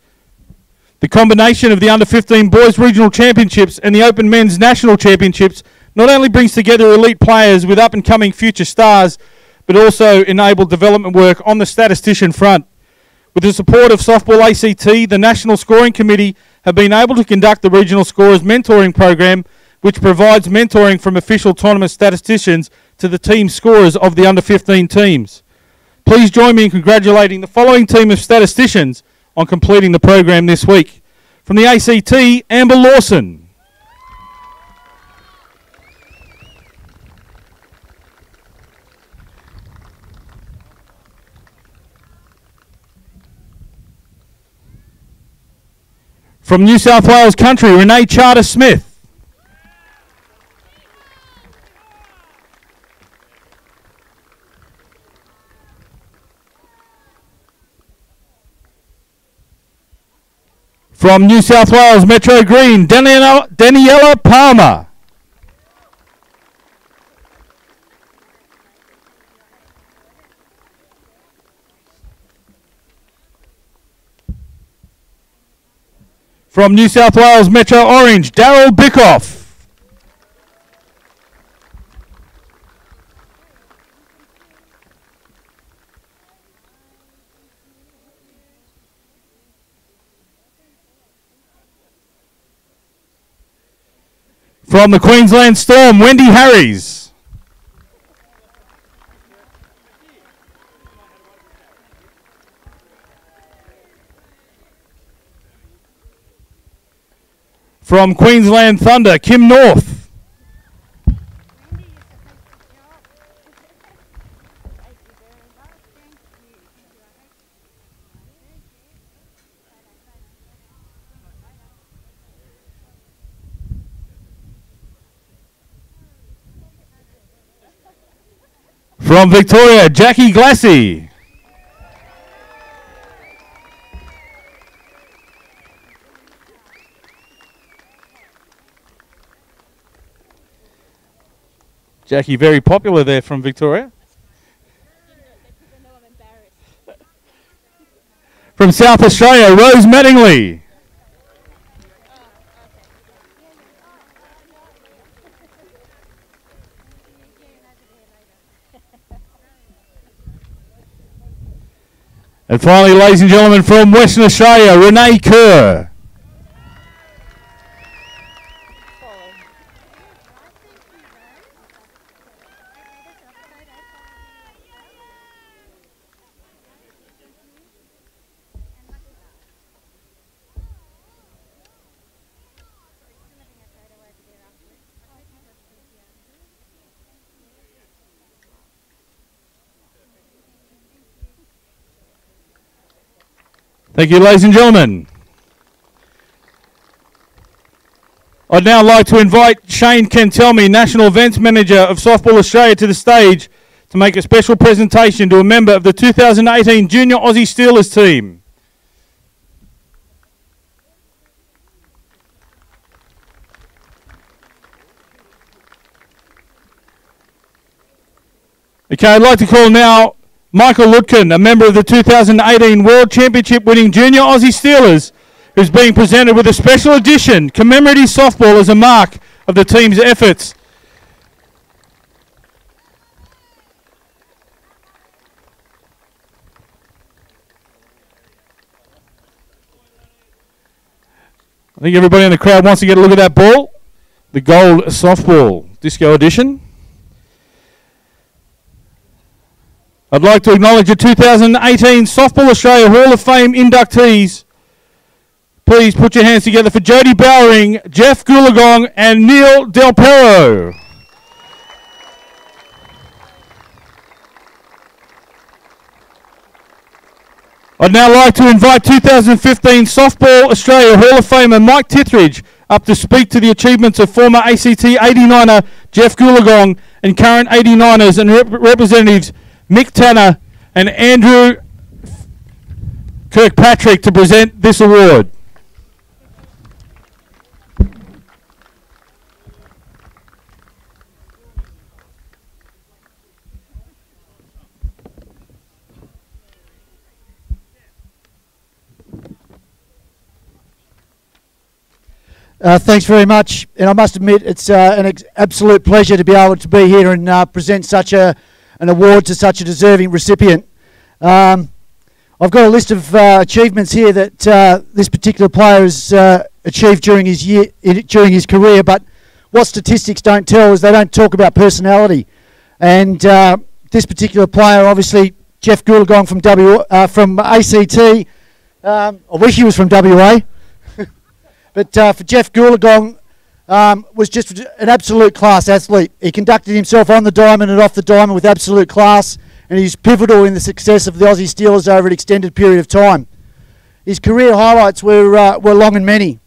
The combination of the Under-15 Boys Regional Championships and the Open Men's National Championships not only brings together elite players with up-and-coming future stars, but also enabled development work on the statistician front. With the support of Softball ACT, the National Scoring Committee have been able to conduct the Regional Scorers Mentoring Program, which provides mentoring from official tournament statisticians to the team scorers of the Under-15 teams. Please join me in congratulating the following team of statisticians on completing the program this week. From the ACT, Amber Lawson. From New South Wales Country, Renee Charter-Smith. From New South Wales Metro Green, Daniela Palmer. From New South Wales Metro Orange, Daryl Bickoff. From the Queensland Storm, Wendy Harries. From Queensland Thunder, Kim North. From Victoria, Jackie Glassy. Jackie, very popular there from Victoria. From South Australia, Rose Mattingly. And finally, ladies and gentlemen, from Western Australia, Renee Kerr. Thank you, ladies and gentlemen. I'd now like to invite Shane Kentelme, National Events Manager of Softball Australia, to the stage to make a special presentation to a member of the 2018 Junior Aussie Steelers team. Okay, I'd like to call now Michael Lutkin, a member of the 2018 World Championship winning Junior Aussie Steelers, who's being presented with a special edition commemorative softball as a mark of the team's efforts. I think everybody in the crowd wants to get a look at that ball. The gold softball disco edition. I'd like to acknowledge the 2018 Softball Australia Hall of Fame inductees. Please put your hands together for Jody Bowering, Jeff Goolagong, and Neil Del Perro. I'd now like to invite 2015 Softball Australia Hall of Famer Mike Tithridge up to speak to the achievements of former ACT 89er Jeff Goolagong and current 89ers and representatives Mick Tanner and Andrew Kirkpatrick to present this award. Thanks very much, and I must admit it's an absolute pleasure to be able to be here and present such an award to such a deserving recipient. I've got a list of achievements here that this particular player has achieved during his career, but what statistics don't tell is they don't talk about personality. And this particular player, obviously, Jeff Goolagong from ACT, I wish he was from WA, but for Jeff Goolagong, was just an absolute class athlete. He conducted himself on the diamond and off the diamond with absolute class, and he's pivotal in the success of the Aussie Steelers over an extended period of time. His career highlights were long and many.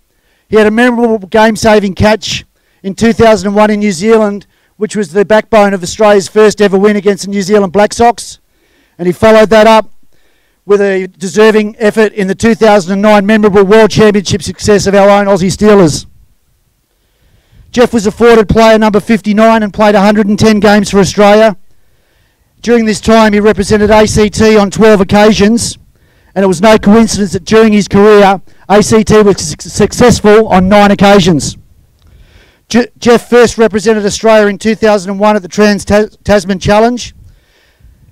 He had a memorable game-saving catch in 2001 in New Zealand, which was the backbone of Australia's first ever win against the New Zealand Black Sox, and he followed that up with a deserving effort in the 2009 memorable World Championship success of our own Aussie Steelers. Jeff was afforded player number 59 and played 110 games for Australia. During this time, he represented ACT on 12 occasions, and it was no coincidence that during his career, ACT was successful on 9 occasions. Jeff first represented Australia in 2001 at the Trans-Tasman Challenge,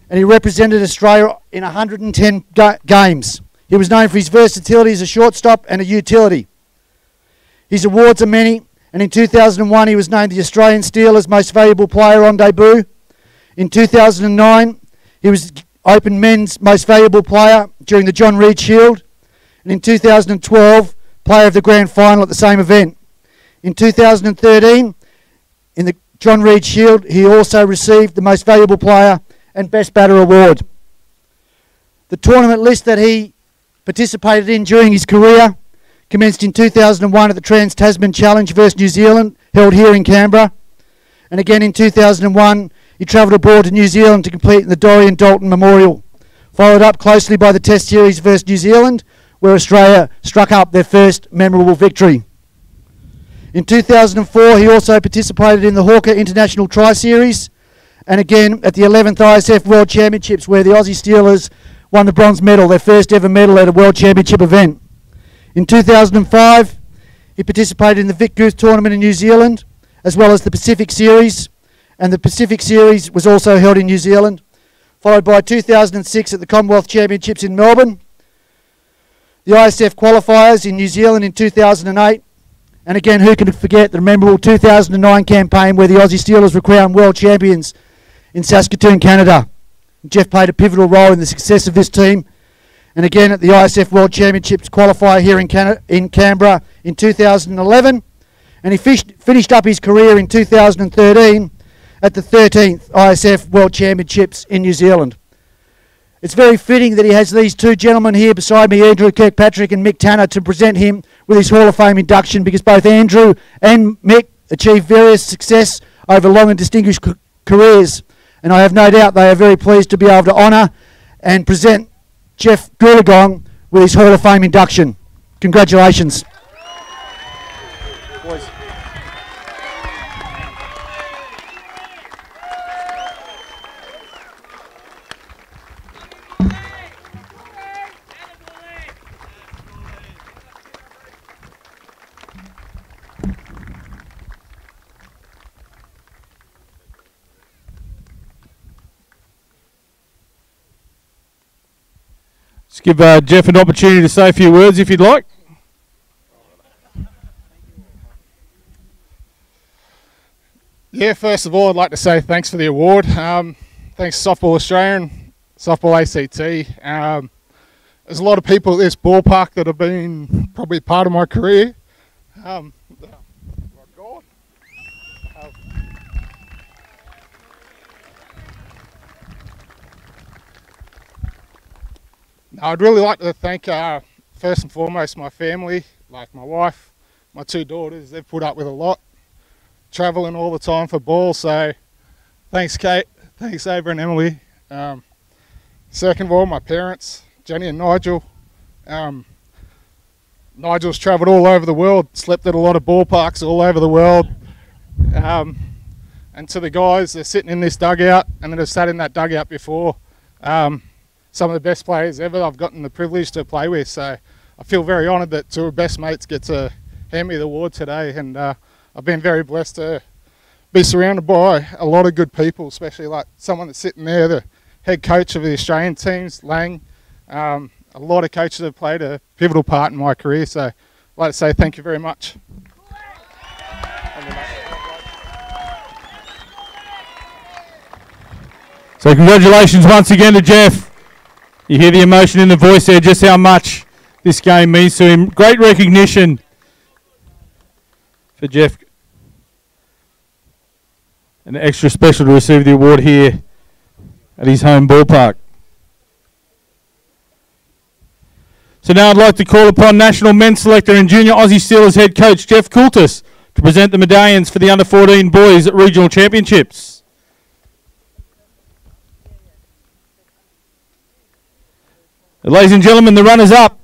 and he represented Australia in 110 games. He was known for his versatility as a shortstop and a utility. His awards are many, and in 2001 he was named the Australian Steelers Most Valuable Player on debut. In 2009 he was Open Men's Most Valuable Player during the John Reid Shield, and in 2012 Player of the Grand Final at the same event. In 2013 in the John Reid Shield he also received the Most Valuable Player and Best Batter award. The tournament list that he participated in during his career commenced in 2001 at the Trans-Tasman Challenge versus New Zealand, held here in Canberra. And again in 2001, he travelled abroad to New Zealand to compete in the Dorian Dalton Memorial, followed up closely by the Test Series versus New Zealand, where Australia struck up their first memorable victory. In 2004, he also participated in the Hawker International Tri-Series, and again at the 11th ISF World Championships, where the Aussie Steelers won the bronze medal, their first ever medal at a World Championship event. In 2005, he participated in the Vic Guth tournament in New Zealand, as well as the Pacific Series, and the Pacific Series was also held in New Zealand, followed by 2006 at the Commonwealth Championships in Melbourne, the ISF qualifiers in New Zealand in 2008, and again, who can forget the memorable 2009 campaign where the Aussie Steelers were crowned world champions in Saskatoon, Canada. Jeff played a pivotal role in the success of this team, and again at the ISF World Championships qualifier here in Canberra in 2011, and he finished up his career in 2013 at the 13th ISF World Championships in New Zealand. It's very fitting that he has these two gentlemen here beside me, Andrew Kirkpatrick and Mick Tanner, to present him with his Hall of Fame induction, because both Andrew and Mick achieved various success over long and distinguished careers, and I have no doubt they are very pleased to be able to honour and present Jeff Goolagong with his Hall of Fame induction. Congratulations. Boys. Let's give Jeff an opportunity to say a few words if you'd like. Yeah, first of all, I'd like to say thanks for the award. Thanks Softball Australia and Softball ACT. There's a lot of people at this ballpark that have been probably part of my career. I'd really like to thank, first and foremost, my family, like my wife, my two daughters. They've put up with a lot, travelling all the time for ball, so thanks Kate, thanks Ava and Emily. Second of all, my parents, Jenny and Nigel. Nigel's travelled all over the world, slept at a lot of ballparks all over the world. And to the guys, they're sitting in this dugout and that have sat in that dugout before. Some of the best players ever I've gotten the privilege to play with, so I feel very honoured that two of best mates get to hand me the award today, and I've been very blessed to be surrounded by a lot of good people, especially like someone that's sitting there, the head coach of the Australian teams, Lang. A lot of coaches have played a pivotal part in my career, so I'd like to say thank you very much. So congratulations once again to Jeff. You hear the emotion in the voice there, just how much this game means to him. Great recognition for Jeff. And extra special to receive the award here at his home ballpark. So now I'd like to call upon National Men's Selector and Junior Aussie Steelers head coach Jeff Coultis to present the medallions for the under-14 boys at regional championships. Ladies and gentlemen, the runners-up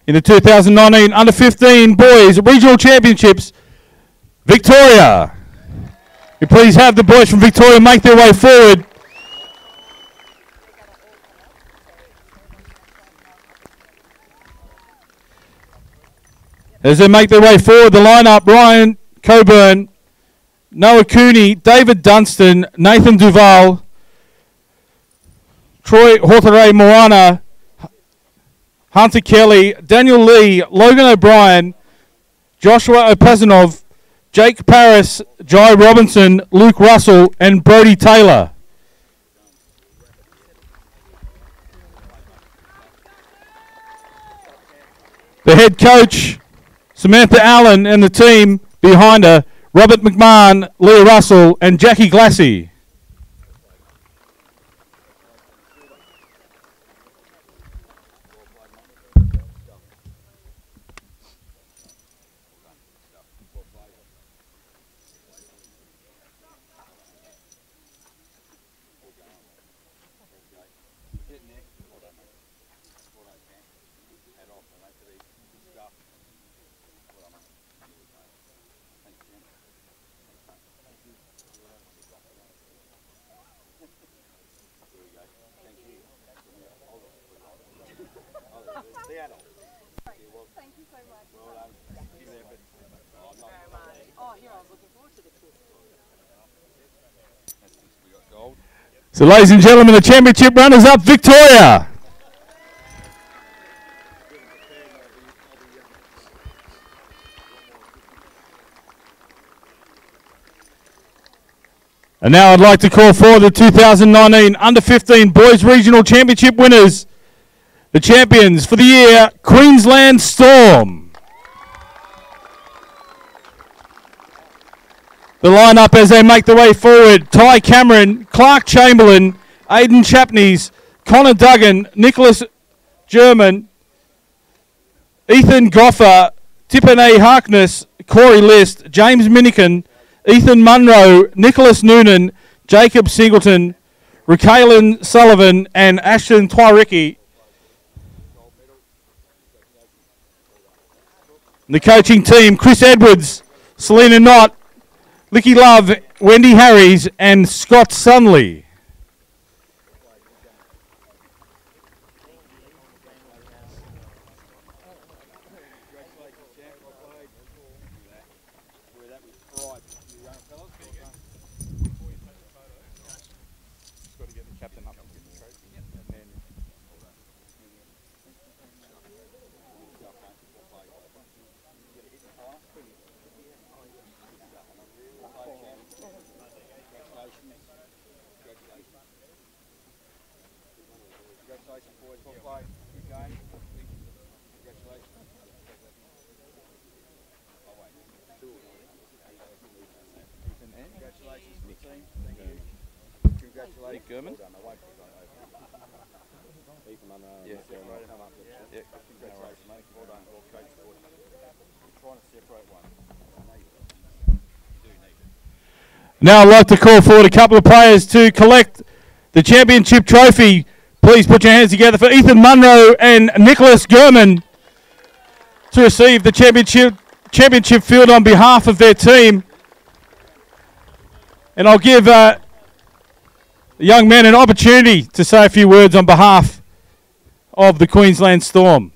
in the 2019 Under-15 Boys Regional Championships, Victoria. We please have the boys from Victoria make their way forward. As they make their way forward, the lineup: Ryan Coburn, Noah Cooney, David Dunstan, Nathan Duval, Troy Hortere Moana, Hunter Kelly, Daniel Lee, Logan O'Brien, Joshua Opazanov, Jake Paris, Jai Robinson, Luke Russell, and Brody Taylor. The head coach, Samantha Allen, and the team behind her, Robert McMahon, Leah Russell, and Jackie Glassy. So, ladies and gentlemen, the championship runners-up, Victoria. And now I'd like to call forward the 2019 Under-15 Boys Regional Championship winners, the champions for the year, Queensland Storm. The lineup as they make their way forward: Ty Cameron, Clark Chamberlain, Aidan Chapneys, Connor Duggan, Nicholas German, Ethan Goffer, Tippene Harkness, Corey List, James Minikin, Ethan Munro, Nicholas Noonan, Jacob Singleton, Raquelin Sullivan, and Ashton Twairiki. The coaching team: Chris Edwards, Selena Knott, Licky Love, Wendy Harries, and Scott Sunley. Now I'd like to call forward a couple of players to collect the championship trophy. Please put your hands together for Ethan Munro and Nicholas Gurman to receive the championship field on behalf of their team. And I'll give the young men an opportunity to say a few words on behalf of the Queensland Storm.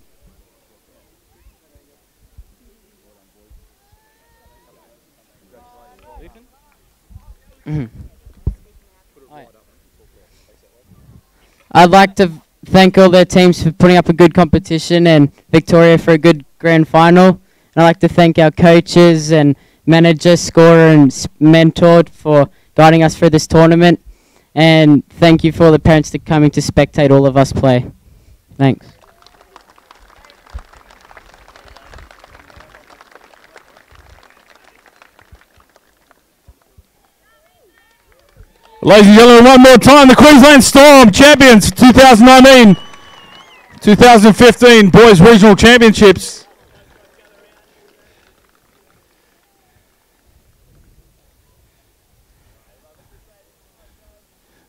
I'd like to thank all their teams for putting up a good competition and Victoria for a good grand final. And I'd like to thank our coaches and manager, scorer and mentor for guiding us through this tournament. And thank you for all the parents that coming to spectate all of us play. Thanks. Ladies and gentlemen, one more time, the Queensland Storm champions 2019-2015 Boys Regional Championships.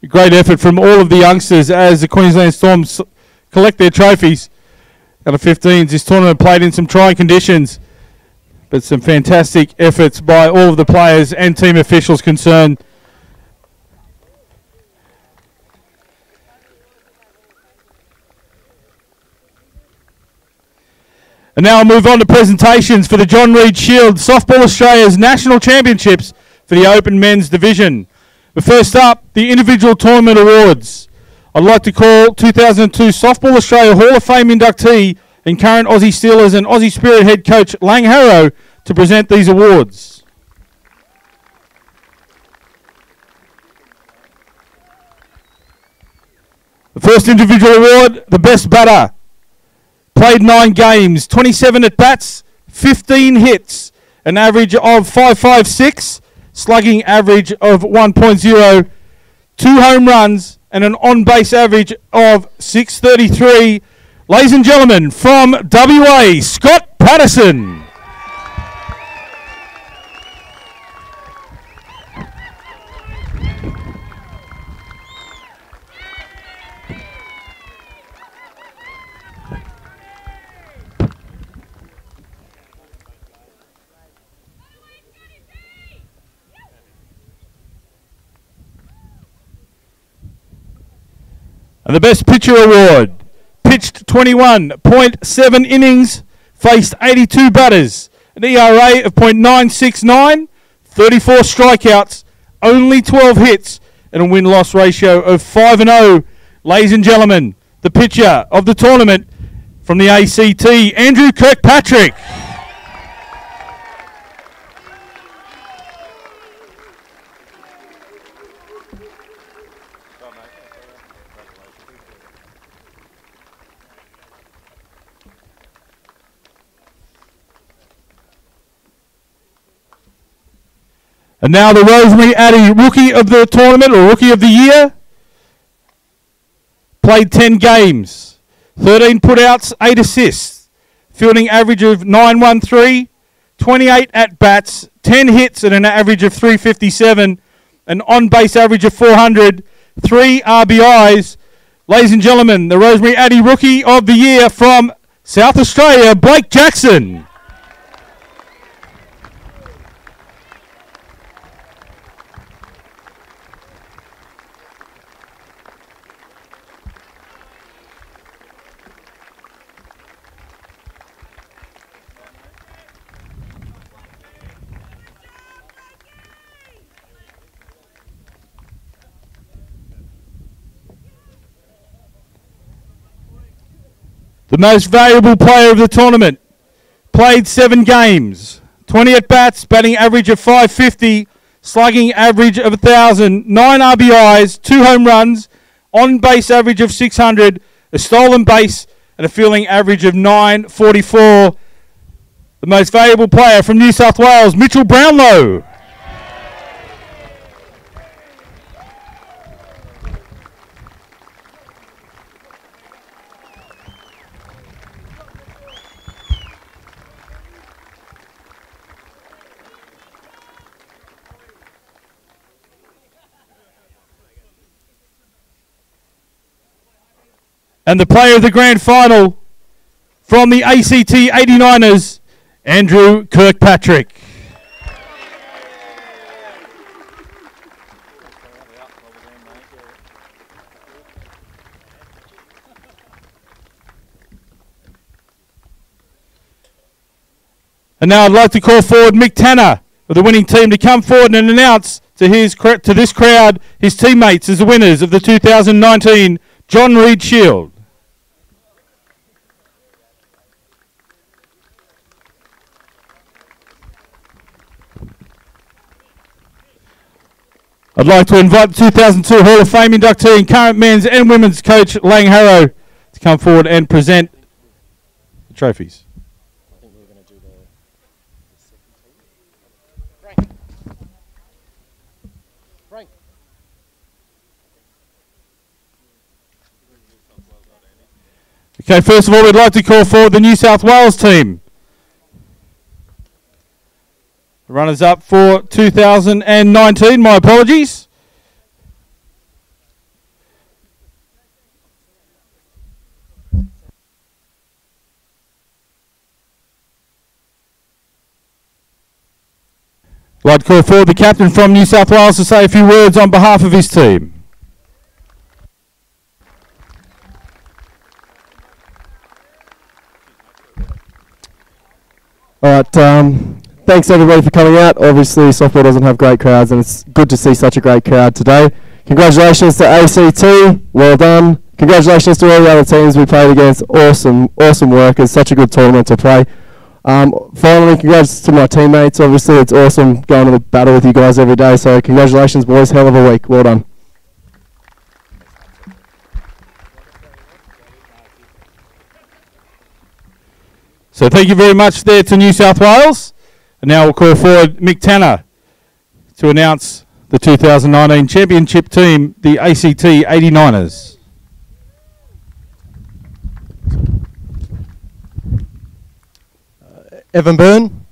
A great effort from all of the youngsters as the Queensland Storm collect their trophies. Out of 15s, this tournament played in some trying conditions, but some fantastic efforts by all of the players and team officials concerned. And now I'll move on to presentations for the John Reid Shield Softball Australia's National Championships for the Open Men's Division. But first up, the individual tournament awards. I'd like to call 2002 Softball Australia Hall of Fame inductee and current Aussie Steelers and Aussie Spirit head coach Lang Harrow to present these awards. The first individual award, the best batter. Played 9 games, 27 at bats, 15 hits, an average of 5.56, slugging average of 1.0, 2 home runs, and an on-base average of 633. Ladies and gentlemen, from WA, Scott Patterson. And the Best Pitcher Award, pitched 21.7 innings, faced 82 batters, an ERA of .969, 34 strikeouts, only 12 hits, and a win-loss ratio of 5-0. Ladies and gentlemen, the pitcher of the tournament from the ACT, Andrew Kirkpatrick. And now the Rosemary Addy Rookie of the Tournament, or Rookie of the Year. Played 10 games, 13 putouts, 8 assists, fielding average of 913, 28 at-bats, 10 hits and an average of 357, an on-base average of 400, 3 RBIs. Ladies and gentlemen, the Rosemary Addy Rookie of the Year from South Australia, Blake Jackson. The most valuable player of the tournament. Played 7 games, 20 at-bats, batting average of 550, slugging average of 1,000, 9 RBIs, 2 home runs, on-base average of 600, a stolen base, and a fielding average of 944. The most valuable player from New South Wales, Mitchell Brownlow. And the player of the grand final from the ACT 89ers, Andrew Kirkpatrick. And now I'd like to call forward Mick Tanner of the winning team to come forward and announce to this crowd his teammates as the winners of the 2019 John Reed Shield. I'd like to invite the 2002 Hall of Fame inductee and current men's and women's coach Lang Harrow to come forward and present the trophies. Okay, first of all, we'd like to call forward the New South Wales team. Runners up for 2019, my apologies. I'd like to call forward the captain from New South Wales to say a few words on behalf of his team. All right, thanks everybody for coming out. Obviously softball doesn't have great crowds and it's good to see such a great crowd today. Congratulations to ACT, well done. Congratulations to all the other teams we played against. Awesome work. It's such a good tournament to play. Finally, congrats to my teammates. Obviously it's awesome going to the battle with you guys every day, so congratulations boys, hell of a week, well done. So thank you very much there to New South Wales. And now we'll call forward Mick Tanner to announce the 2019 championship team, the ACT 89ers. Evan Byrne.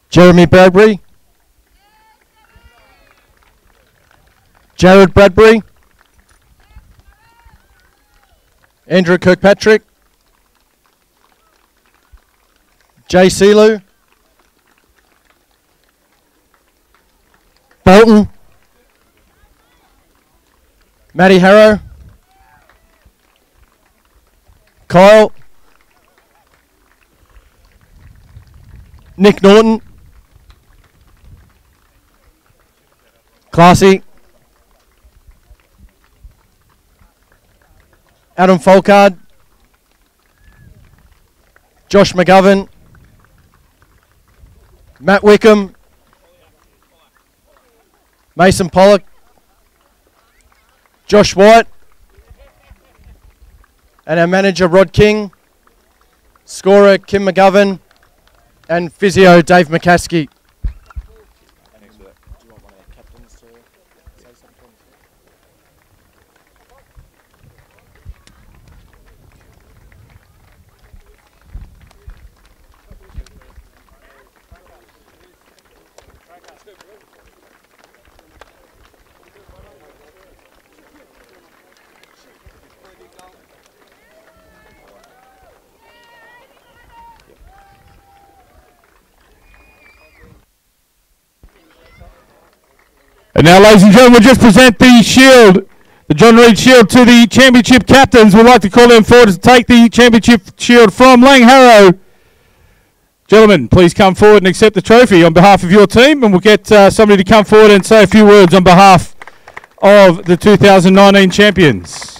Jeremy Bradbury. Jared Bradbury. Andrew Kirkpatrick. Jay Seelu. Norton, Matty Harrow, Kyle, Nick Norton, Classy, Adam Folkard, Josh McGovern, Matt Wickham, Mason Pollock, Josh White, and our manager Rod King, scorer Kim McGovern, and physio Dave McCaskey. And now, ladies and gentlemen, we'll just present the shield, the John Reed Shield, to the championship captains. We'd like to call them forward to take the championship shield from Lang Harrow. Gentlemen, please come forward and accept the trophy on behalf of your team, and we'll get somebody to come forward and say a few words on behalf of the 2019 champions.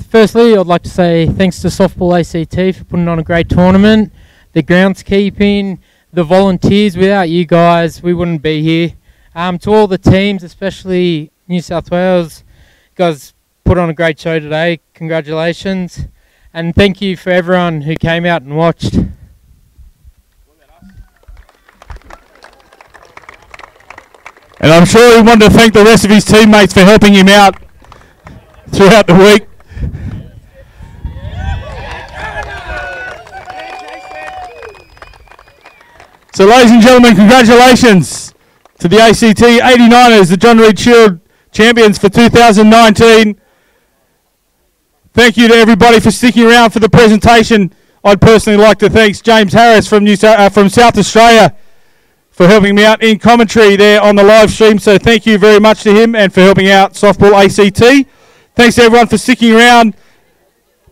Firstly, I'd like to say thanks to Softball ACT for putting on a great tournament, the groundskeeping, the volunteers. Without you guys, we wouldn't be here. To all the teams, especially New South Wales, you guys put on a great show today. Congratulations. And thank you for everyone who came out and watched. And I'm sure he wanted to thank the rest of his teammates for helping him out throughout the week. So, ladies and gentlemen, congratulations to the ACT 89ers, the John Reed Shield champions for 2019. Thank you to everybody for sticking around for the presentation. I'd personally like to thank James Harris from South Australia for helping me out in commentary there on the live stream. So thank you very much to him and for helping out Softball ACT. Thanks to everyone for sticking around.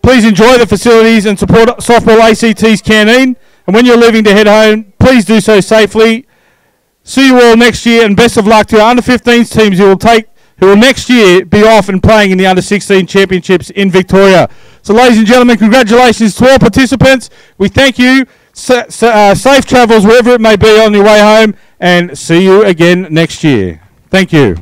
Please enjoy the facilities and support Softball ACT's canteen. And when you're leaving to head home, please do so safely. See you all next year, and best of luck to our under-15s teams who will next year be off and playing in the under-16 championships in Victoria. So, ladies and gentlemen, congratulations to all participants. We thank you. Safe travels wherever it may be on your way home, and see you again next year. Thank you.